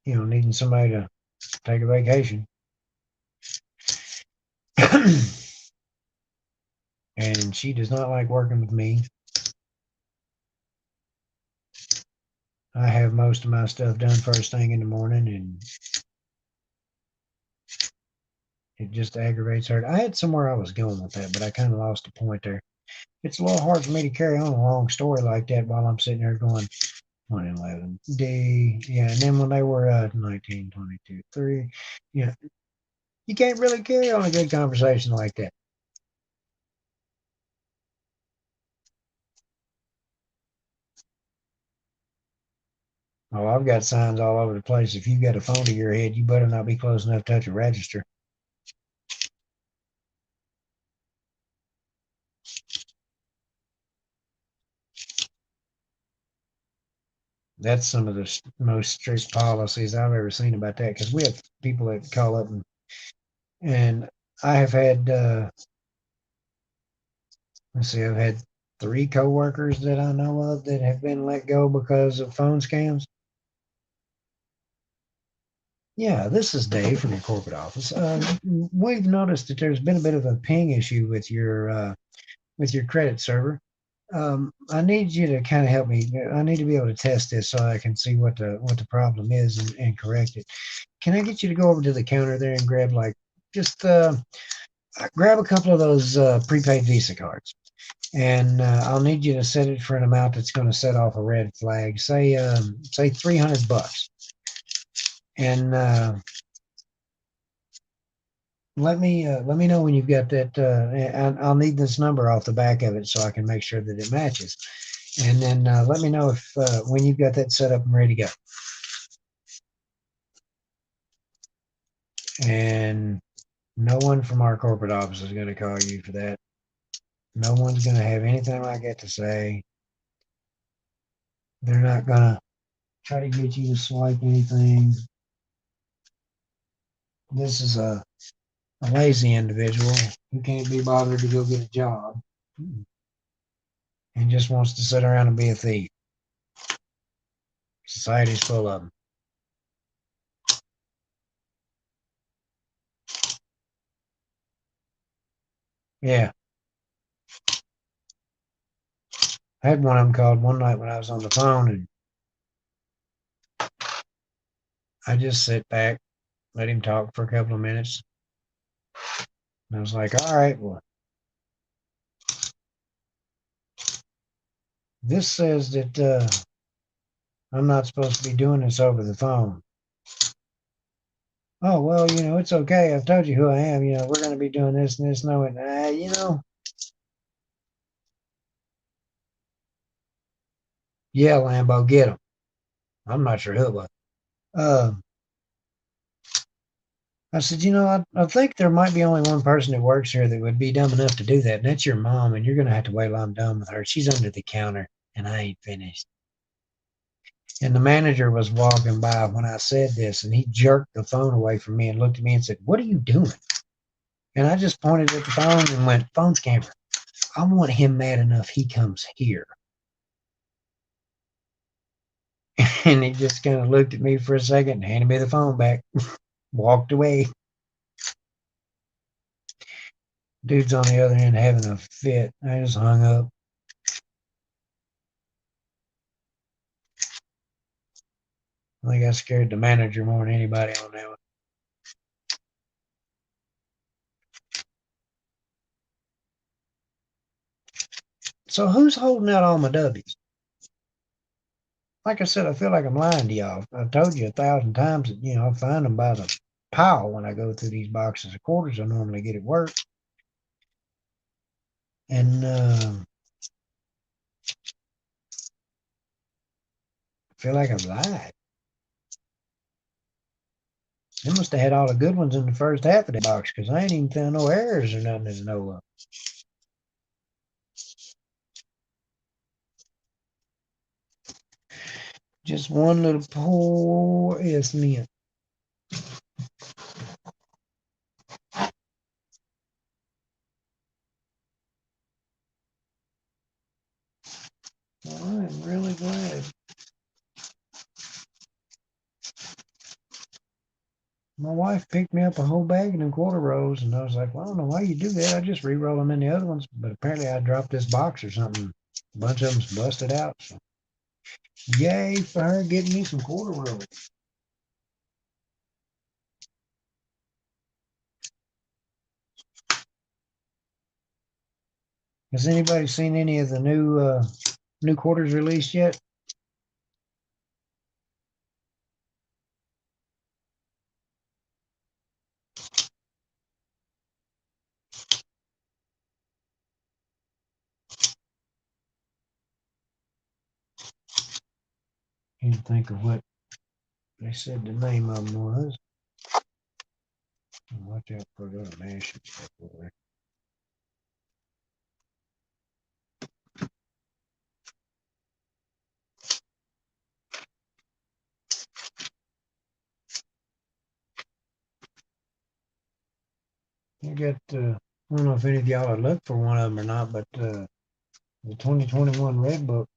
needing somebody to take a vacation. And she does not like working with me. I have most of my stuff done first thing in the morning, and it just aggravates her. I had somewhere I was going with that, but I kind of lost the point there. It's a little hard for me to carry on a long story like that while I'm sitting there going 111 D. Yeah, and then when they were 19, 22, 3, yeah, you can't really carry on a good conversation like that. Oh, I've got signs all over the place. If you got a phone to your head, you better not be close enough to touch a register. That's some of the most strict policies I've ever seen about that, because we have people that call up, and I have had, let's see, I've had 3 coworkers that I know of that have been let go because of phone scams. Yeah, this is Dave from your corporate office. We've noticed that there's been a bit of a ping issue with your credit server. I need you to kind of help me. I need to be able to test this so I can see what the problem is and correct it. Can I get you to go over to the counter there and grab just grab a couple of those prepaid Visa cards, and I'll need you to set it for an amount that's going to set off a red flag. Say $300, and let me know when you've got that. And I'll need this number off the back of it so I can make sure that it matches. And then let me know if when you've got that set up and ready to go. And no one from our corporate office is going to call you for that. No one's going to have anything like that to say. They're not going to try to get you to swipe anything. This is a lazy individual who can't be bothered to go get a job and just wants to sit around and be a thief. Society's full of them. Yeah. I had one of them called one night when I was on the phone, and I just sit back, let him talk for a couple of minutes. And I was like, all right, well, this says that I'm not supposed to be doing this over the phone. Oh, well, it's okay. I've told you who I am. We're going to be doing this and this. No, yeah, Lambo, get him. I'm not sure who it was. Uh, I said, I think there might be only one person that works here that would be dumb enough to do that, and that's your mom, and you're going to have to wait till I'm done with her. She's under the counter, and I ain't finished. And the manager was walking by when I said this, and he jerked the phone away from me and looked at me and said, "What are you doing?" And I just pointed at the phone and went, "Phone scammer." I want him mad enough he comes here. And he just kind of looked at me for a second, handed me the phone back, walked away. Dude's on the other end having a fit. I just hung up. I think I scared the manager more than anybody on that one. So who's holding out all my W's? Like I said, I feel like I'm lying to y'all. I've told you 1,000 times that, I find them by the pile when I go through these boxes of quarters I normally get at work. And feel like I've lied. They must have had all the good ones in the first half of the box because I ain't even found no errors or nothing to know of. Just one little poor ass mint. Well, I'm really glad. My wife picked me up a whole bag of them quarter rolls, and I was like, well, I don't know why you do that. I just re-roll them in the other ones. But apparently I dropped this box or something. A bunch of them's busted out. So yay for her getting me some quarter rolls. Has anybody seen any of the new quarters released yet? Can't think of what they said the name of them was. Watch out for the mash stuff over there. You got, I don't know if any of y'all have looked for one of them or not, but the 2021 Red Book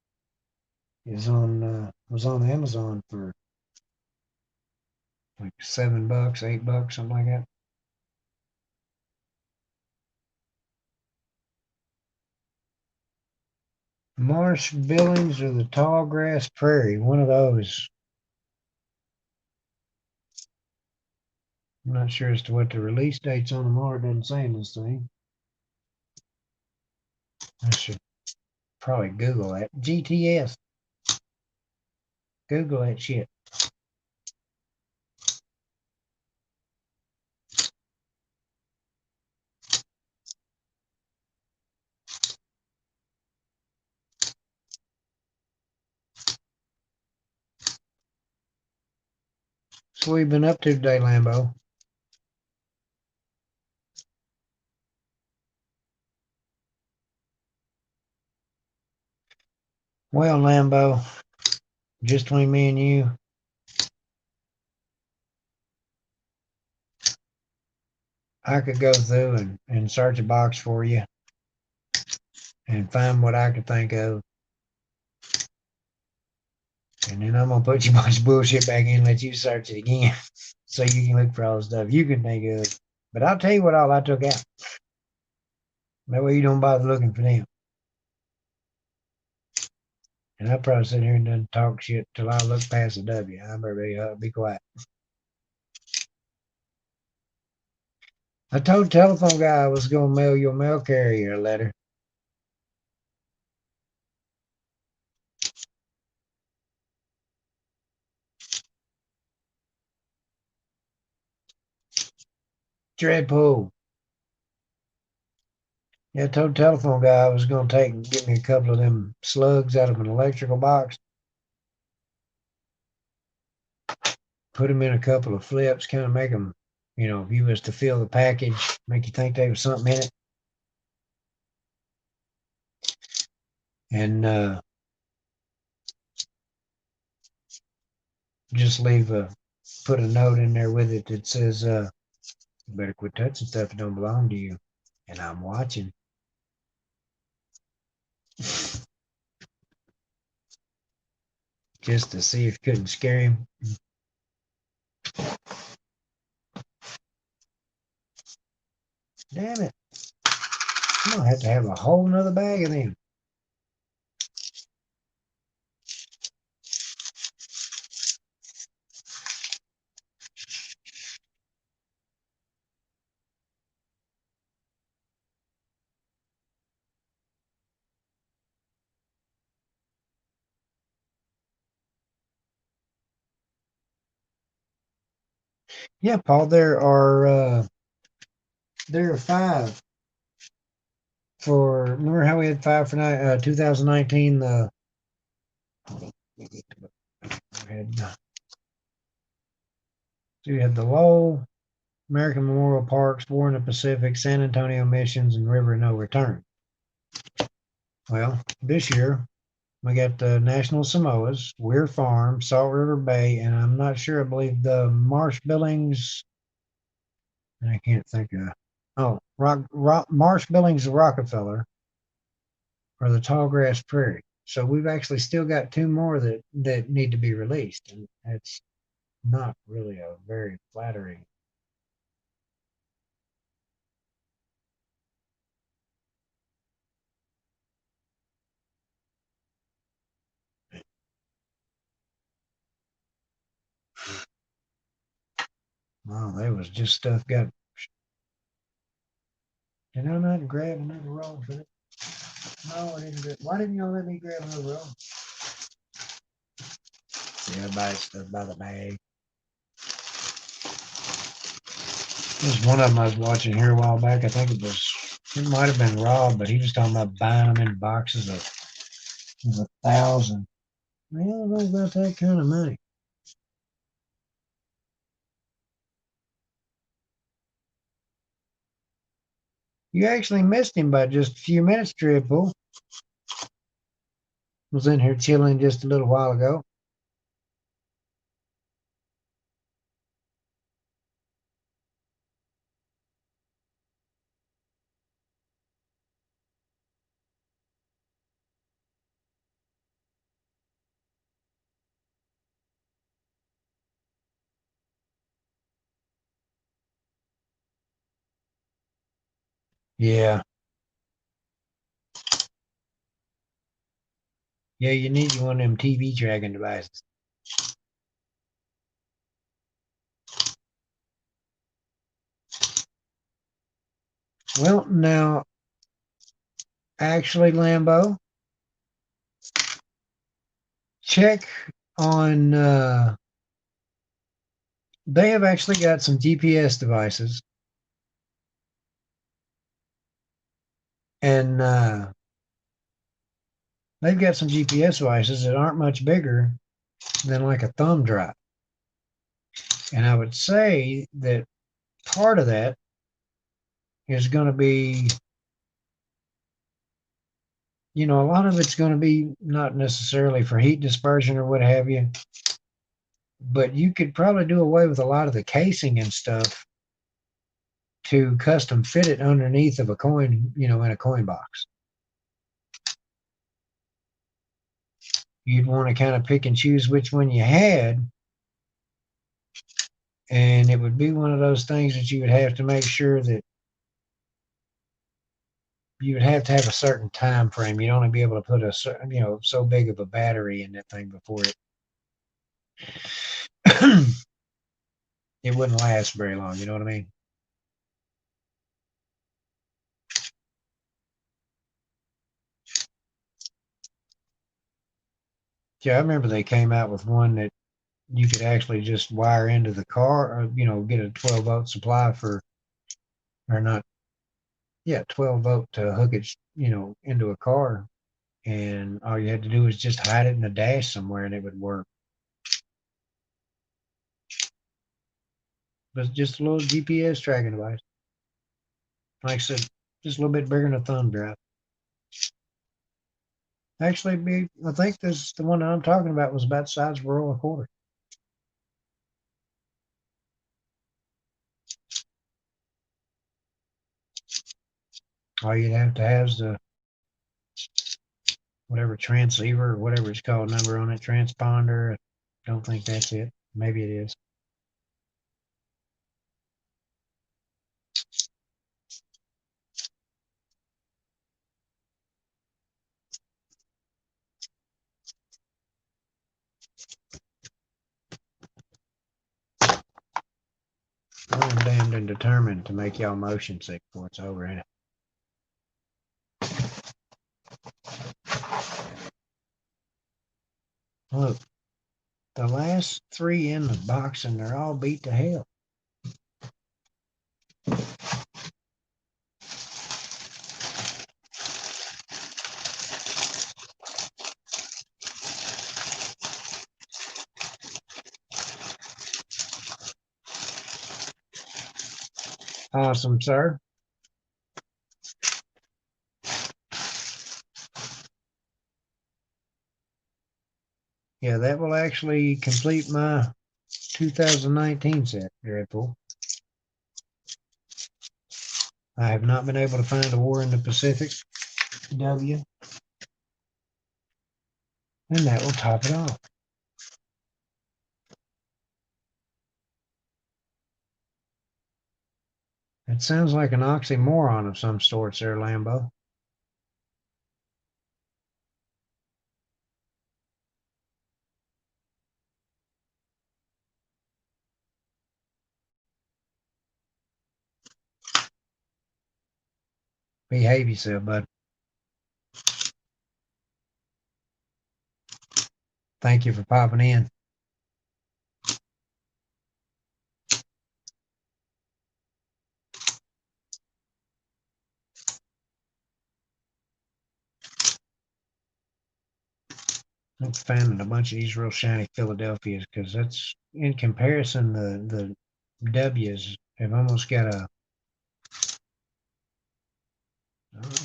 is was on Amazon for like $7, $8, something like that. Marsh Billings or the Tall Grass Prairie, one of those. I'm not sure as to what the release dates on them are. It doesn't say in this thing. I should probably Google that. GTS. Google that shit. So what have you been up to today, Lambo? Well, Lambo, just between me and you, I could go through and search a box for you and find what I could think of. And then I'm going to put you a bunch of bullshit back in and let you search it again so you can look for all the stuff you can think of. But I'll tell you what all I took out. That way you don't bother looking for them. And I'll probably sit here and done talk shit till I look past the W. I better be quiet. I told the telephone guy I was going to mail your mail carrier a letter. Dreadpool. Yeah, I told the telephone guy I was going to take and get me a couple of them slugs out of an electrical box. Put them in a couple of flips, kind of make them, if you was to feel the package, make you think there was something in it. And just put a note in there with it that says, you better quit touching stuff that don't belong to you. And I'm watching. Just to see if you couldn't scare him. Damn it. I'm going to have to have a whole nother bag of them. Yeah, Paul, there are 5 for, remember how we had 5 for 2019, you had the Lowell, American Memorial Parks, War in the Pacific, San Antonio Missions, and River No Return. Well, this year we got the National Samoas, Weir Farm, Salt River Bay, and I'm not sure. I believe the Marsh Billings. I can't think of. Oh, Marsh Billings, Rockefeller, or the Tallgrass Prairie. So we've actually still got two more that need to be released, and that's not really a very flattering. Wow, that was just stuff got. Did I not grab another roll for it? No, I didn't. Why didn't y'all let me grab another roll? Yeah, buy stuff by the bag. There's one of them I was watching here a while back. I think it might have been Rob, but he was talking about buying them in boxes of 1,000. I don't know about that kind of money. You actually missed him by just a few minutes, Triple. Was in here chilling just a little while ago. Yeah. Yeah, you need one of them TV tracking devices. Well, now, actually, Lambo, check on, they have actually got some GPS devices. And they've got some GPS devices that aren't much bigger than like a thumb drive. And I would say that part of that is going to be, a lot of it's going to be not necessarily for heat dispersion or what have you, but you could probably do away with a lot of the casing and stuff to custom fit it underneath of a coin, in a coin box. You'd want to kind of pick and choose which one you had. And it would be one of those things that you would have to make sure that you would have to have a certain time frame. You'd only be able to put so big of a battery in that thing before it wouldn't last very long. You know what I mean? Yeah, I remember they came out with one that you could actually just wire into the car, or, get a 12-volt supply or not, yeah, 12-volt to hook it, into a car. And all you had to do was just hide it in the dash somewhere and it would work. But just a little GPS tracking device. Like I said, just a little bit bigger than a thumb drive. Actually, I think the one that I'm talking about was about the size of a roll of quarter. All you'd have to have is the whatever transceiver or whatever it's called number on it, transponder. I don't think that's it. Maybe it is. I'm damned and determined to make y'all motion sick before it's over. Ain't it? Look, the last three in the box and they're all beat to hell. Awesome, sir. Yeah, that will actually complete my 2019 set, Dreadful. I have not been able to find a War in the Pacific W, and that will top it off. It sounds like an oxymoron of some sort, Sir Lambo. Behave yourself, bud. Thank you for popping in. I'm fanning a bunch of these real shiny Philadelphias because that's, in comparison, the W's have almost got a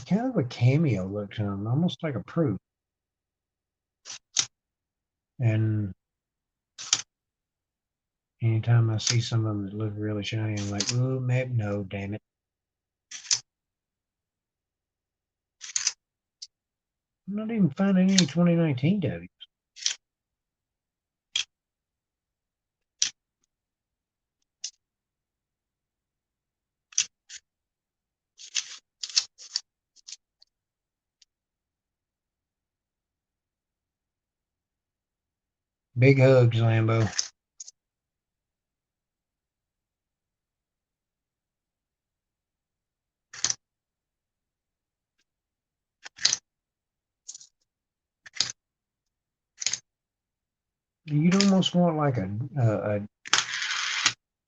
kind of a cameo look to them, almost like a proof. And anytime I see some of them that look really shiny, I'm like, oh, maybe no, damn it. I'm not even finding any 2019 W's. Big hugs, Lambo. You'd almost want like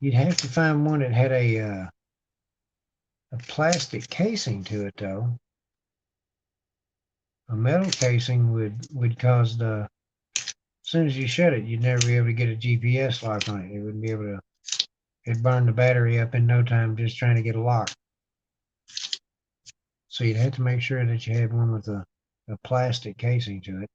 you'd have to find one that had a plastic casing to it, though. A metal casing would cause as soon as you shut it, you'd never be able to get a GPS lock on it. You wouldn't be able to. It'd burn the battery up in no time just trying to get a lock. So you'd have to make sure that you had one with a plastic casing to it.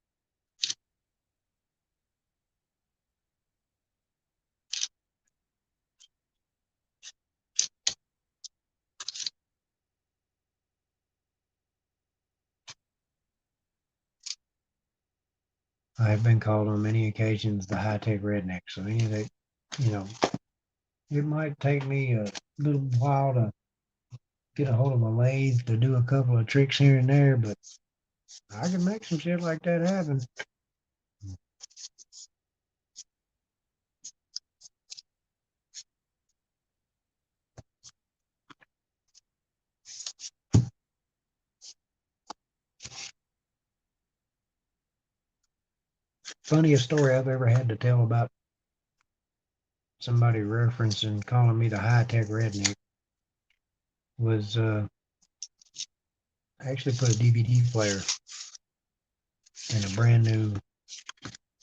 I have been called on many occasions the high-tech redneck. So any of that, it might take me a little while to get a hold of a lathe to do a couple of tricks here and there, but I can make some shit like that happen. Funniest story I've ever had to tell about somebody referencing calling me the high-tech redneck was I actually put a DVD player in a brand new,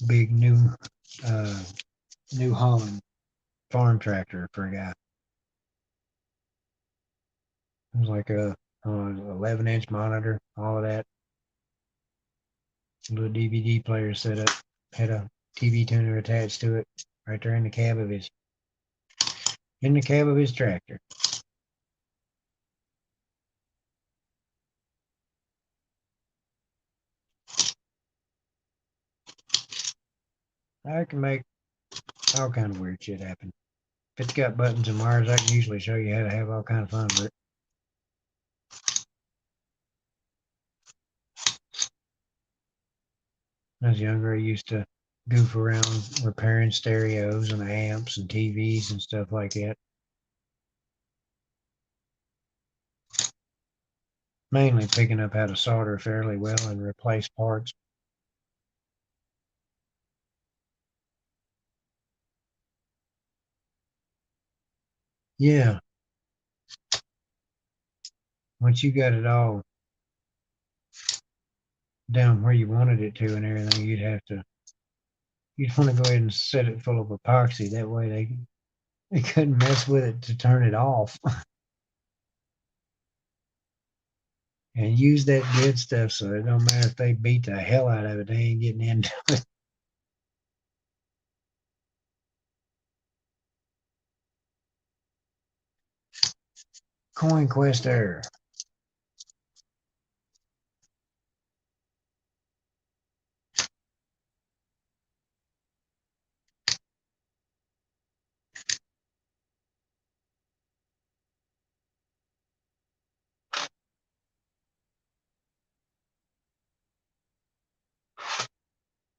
big New Holland farm tractor for a guy. It was like a 11-inch monitor, all of that. Little DVD player set up, had a TV tuner attached to it, right there in the cab of his tractor. I can make all kind of weird shit happen. If it's got buttons and wires, I can usually show you how to have all kind of fun with it. When I was younger, I used to goof around repairing stereos and amps and TVs and stuff like that. Mainly picking up how to solder fairly well and replace parts. Yeah, once you got it all down where you wanted it to and everything, you'd want to go ahead and set it full of epoxy. That way they couldn't mess with it to turn it off. and use that good stuff so it don't matter if they beat the hell out of it, they ain't getting into it. Coin Quest error.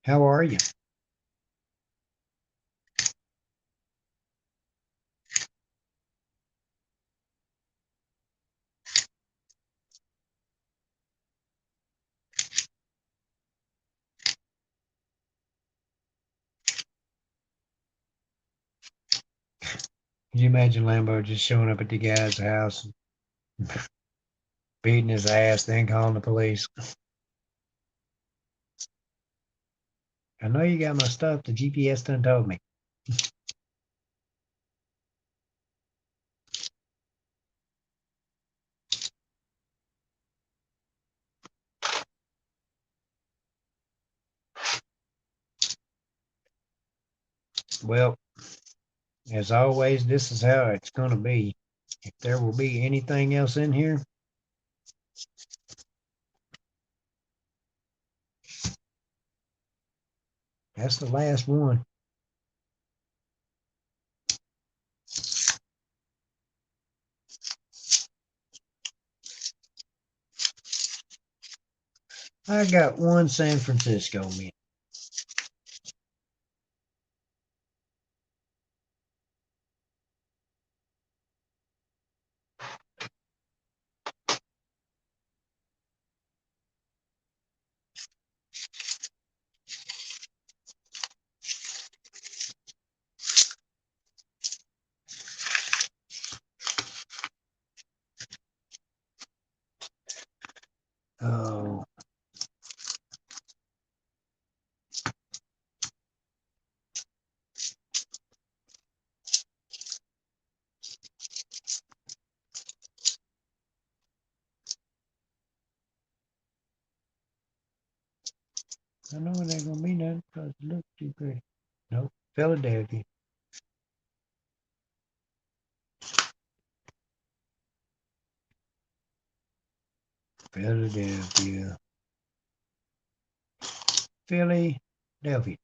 How are you? Could you imagine Lambo just showing up at the guy's house, beating his ass, then calling the police? I know you got my stuff. The GPS done told me. Well, as always, this is how it's going to be. If there will be anything else in here, that's the last one. I got one San Francisco mint. Oh, I know it ain't gonna be nothing because it looks too pretty. Nope, Philadelphia. Philadelphia. Philadelphia.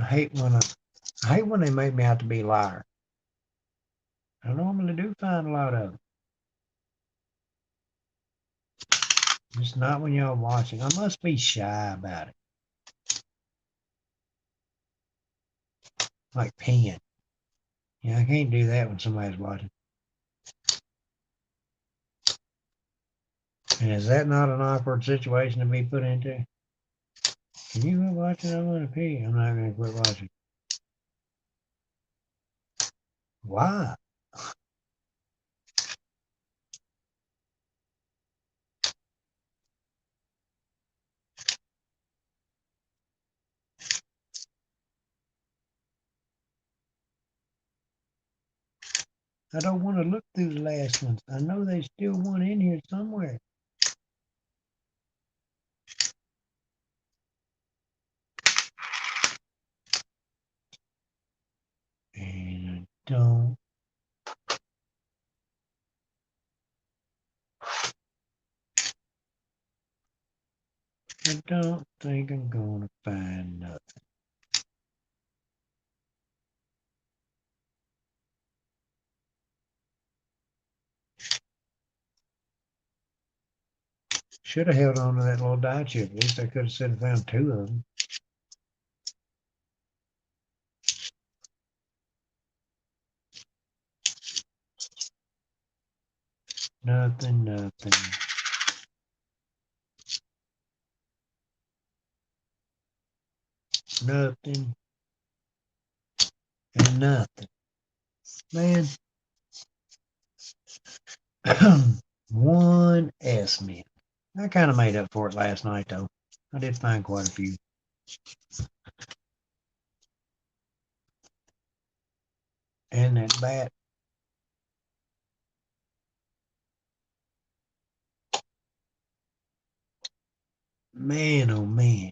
I hate when they make me out to be a liar. I normally do find a lot of them. Just not when y'all watching. I must be shy about it. Like peeing. Yeah, I can't do that when somebody's watching. And is that not an awkward situation to be put into? Can you quit watching? I want to pee. I'm not going to quit watching. Why? I don't want to look through the last ones. I know there's still one in here somewhere. And I don't think I'm going to find nothing. Should have held on to that little die chip. At least I could have said I found two of them. Nothing, nothing. Nothing. And nothing. Man. One S mint. I kind of made up for it last night though. I did find quite a few. And that bat. Man, oh man.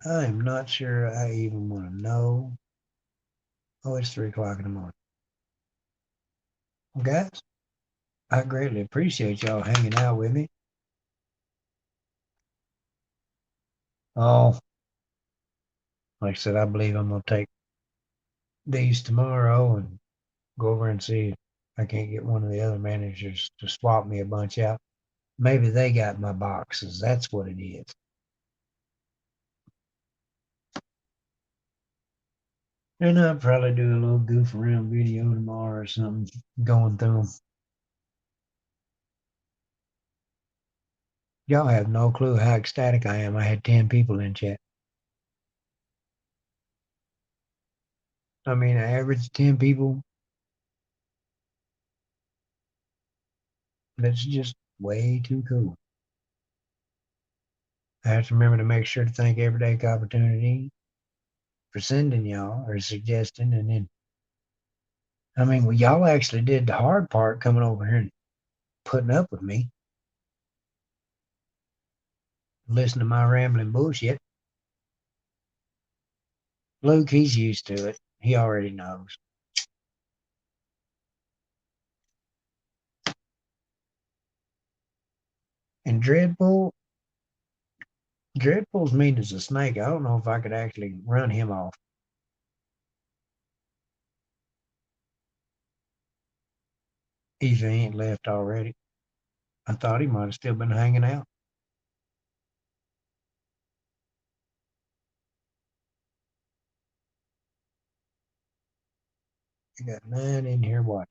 I am not sure I even want to know. Oh, it's 3 o'clock in the morning. Well, guys, I greatly appreciate y'all hanging out with me. Oh, like I said, I believe I'm going to take these tomorrow and go over and see if I can't get one of the other managers to swap me a bunch out. Maybe they got my boxes. That's what it is. And I'll probably do a little goof around video tomorrow or something, going through them. Y'all have no clue how ecstatic I am. I had 10 people in chat. I mean, an average 10 people. That's just way too cool. I have to remember to make sure to thank Everyday Opportunity for sending y'all or suggesting. And then, I mean, well, y'all actually did the hard part coming over here and putting up with me. Listen to my rambling bullshit. Luke, he's used to it. He already knows. And Dreadpool's mean as a snake. I don't know if I could actually run him off. If he ain't left already. I thought he might have still been hanging out. I got 9 in here watching.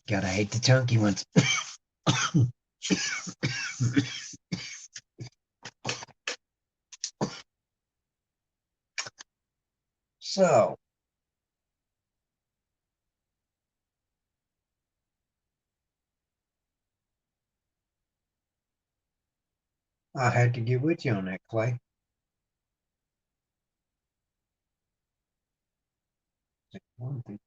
God, I hate the chunky ones. So, I had to get with you on that, Clay. One thing.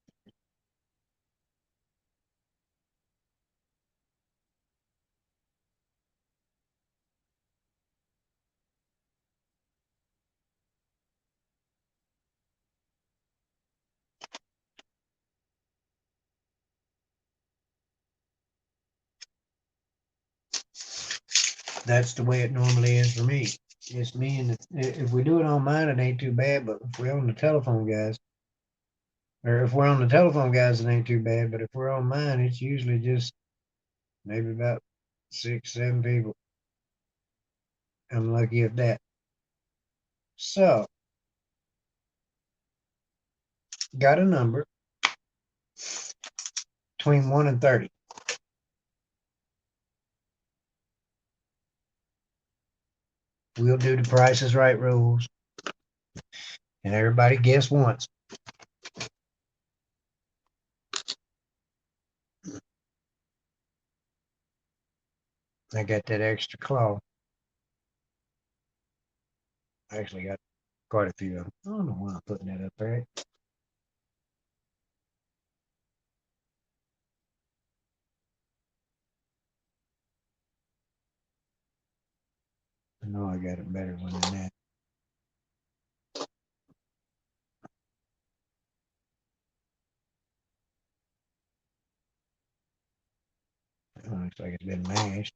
That's the way it normally is for me. It's me and if we do it on mine, it ain't too bad. But if we're on the telephone, guys, or if we're on the telephone, guys, it ain't too bad. But if we're on mine, it's usually just maybe about 6, 7 people. I'm lucky at that. So, got a number between 1 and 30. We'll do the Price is Right rules, and everybody guess once. I got that extra claw. I actually got quite a few of them. I don't know why I'm putting that up there. I know I got a better one than that. It looks like it's been mashed.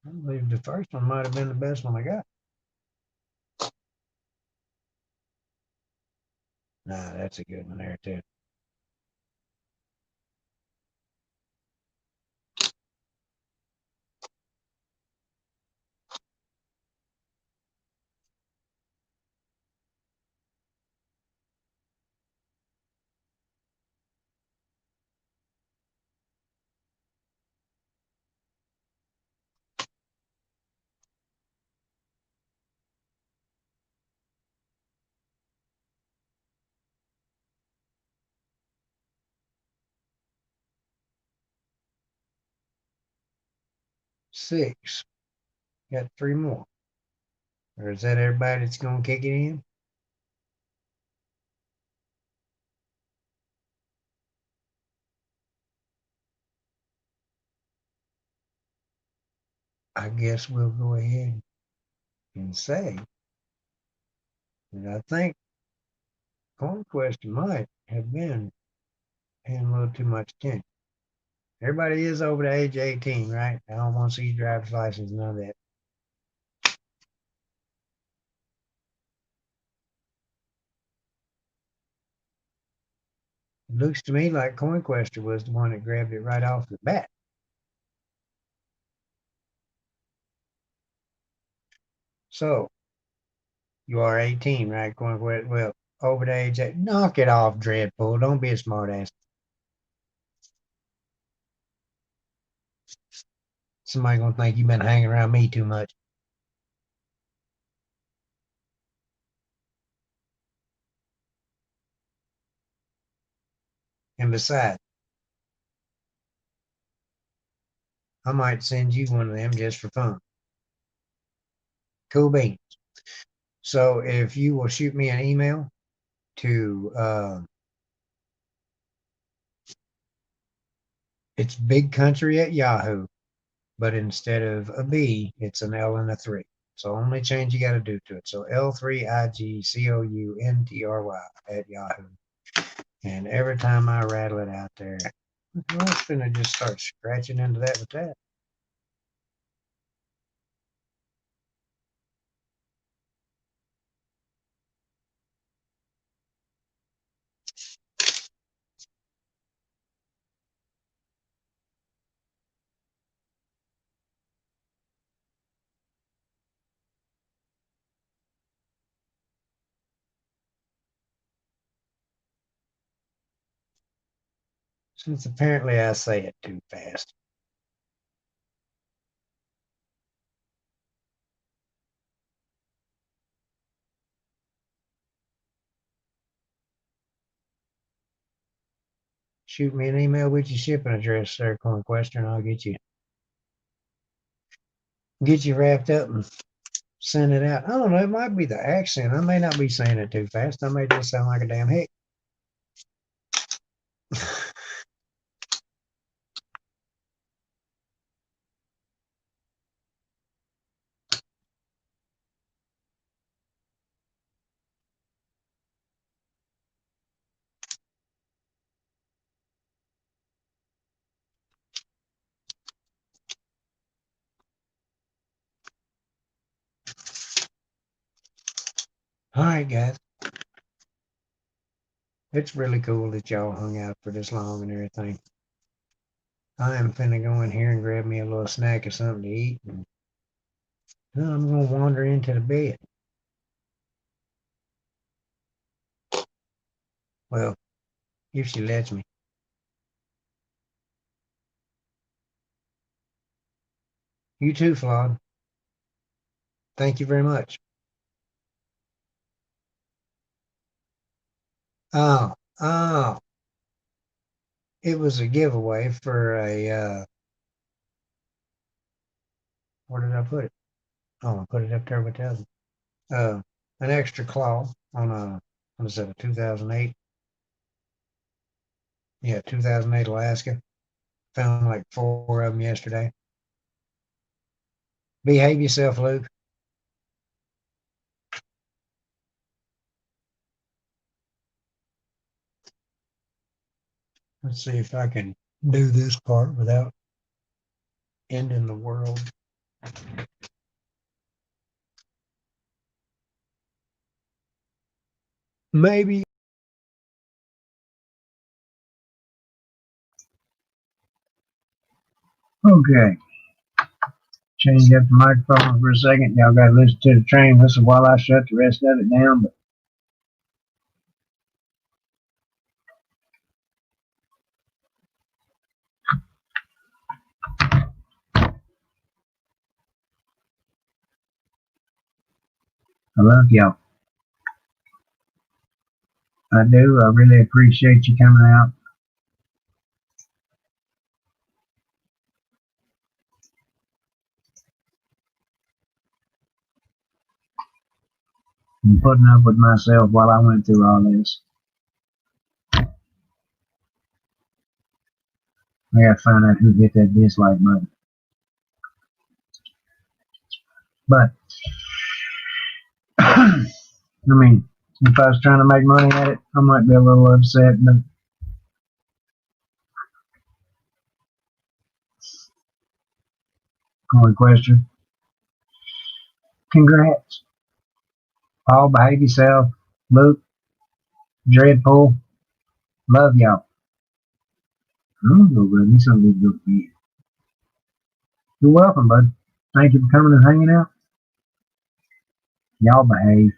I believe the first one might have been the best one I got. Nah, that's a good one there too. 6. Got 3 more. Or is that everybody that's going to kick it in? I guess we'll go ahead and say that I think Conquest might have been paying a little too much attention. Everybody is over the age of 18, right? I don't want to see your driver's license, none of that. It looks to me like Conquester was the one that grabbed it right off the bat. So, you are 18, right, Conquest? Well, over the age of... Knock it off, Dreadpool. Don't be a smartass. Somebody gonna think you've been hanging around me too much. And besides, I might send you one of them just for fun. Cool beans. So if you will shoot me an email to it's Big Country at Yahoo, but instead of a B, it's an L and a 3. So only change you got to do to it. So L3IGCOUNTRY at Yahoo. And every time I rattle it out there, I'm going to just start scratching into that with that. Since apparently I say it too fast. Shoot me an email with your shipping address, sir, Conquester, and I'll get you wrapped up and send it out. I don't know, it might be the accent. I may not be saying it too fast. I may just sound like a damn hick. All right, guys. It's really cool that y'all hung out for this long and everything. I am finna go in here and grab me a little snack or something to eat, and then I'm gonna wander into the bed. Well, if she lets me. You too, Flawed. Thank you very much. Oh, oh. It was a giveaway for a, where did I put it? Oh, I put it up there with the other. An extra claw on a, what is that, a 2008? Yeah, 2008 Alaska. Found like 4 of them yesterday. Behave yourself, Luke. Let's see if I can do this part without ending the world. Maybe. Okay. Change up the microphone for a second. Y'all got to listen to the train whistle while I shut the rest of it down. But I love y'all. I do. I really appreciate you coming out. putting up with myself while I went through all this. I gotta find out who hit that dislike button. But, I mean, if I was trying to make money at it, I might be a little upset, but only question. Congrats. Paul, behave yourself. Luke, Dreadpool, love y'all. I'm gonna go grab me something to go to bed. You're welcome, bud. Thank you for coming and hanging out. Y'all behave.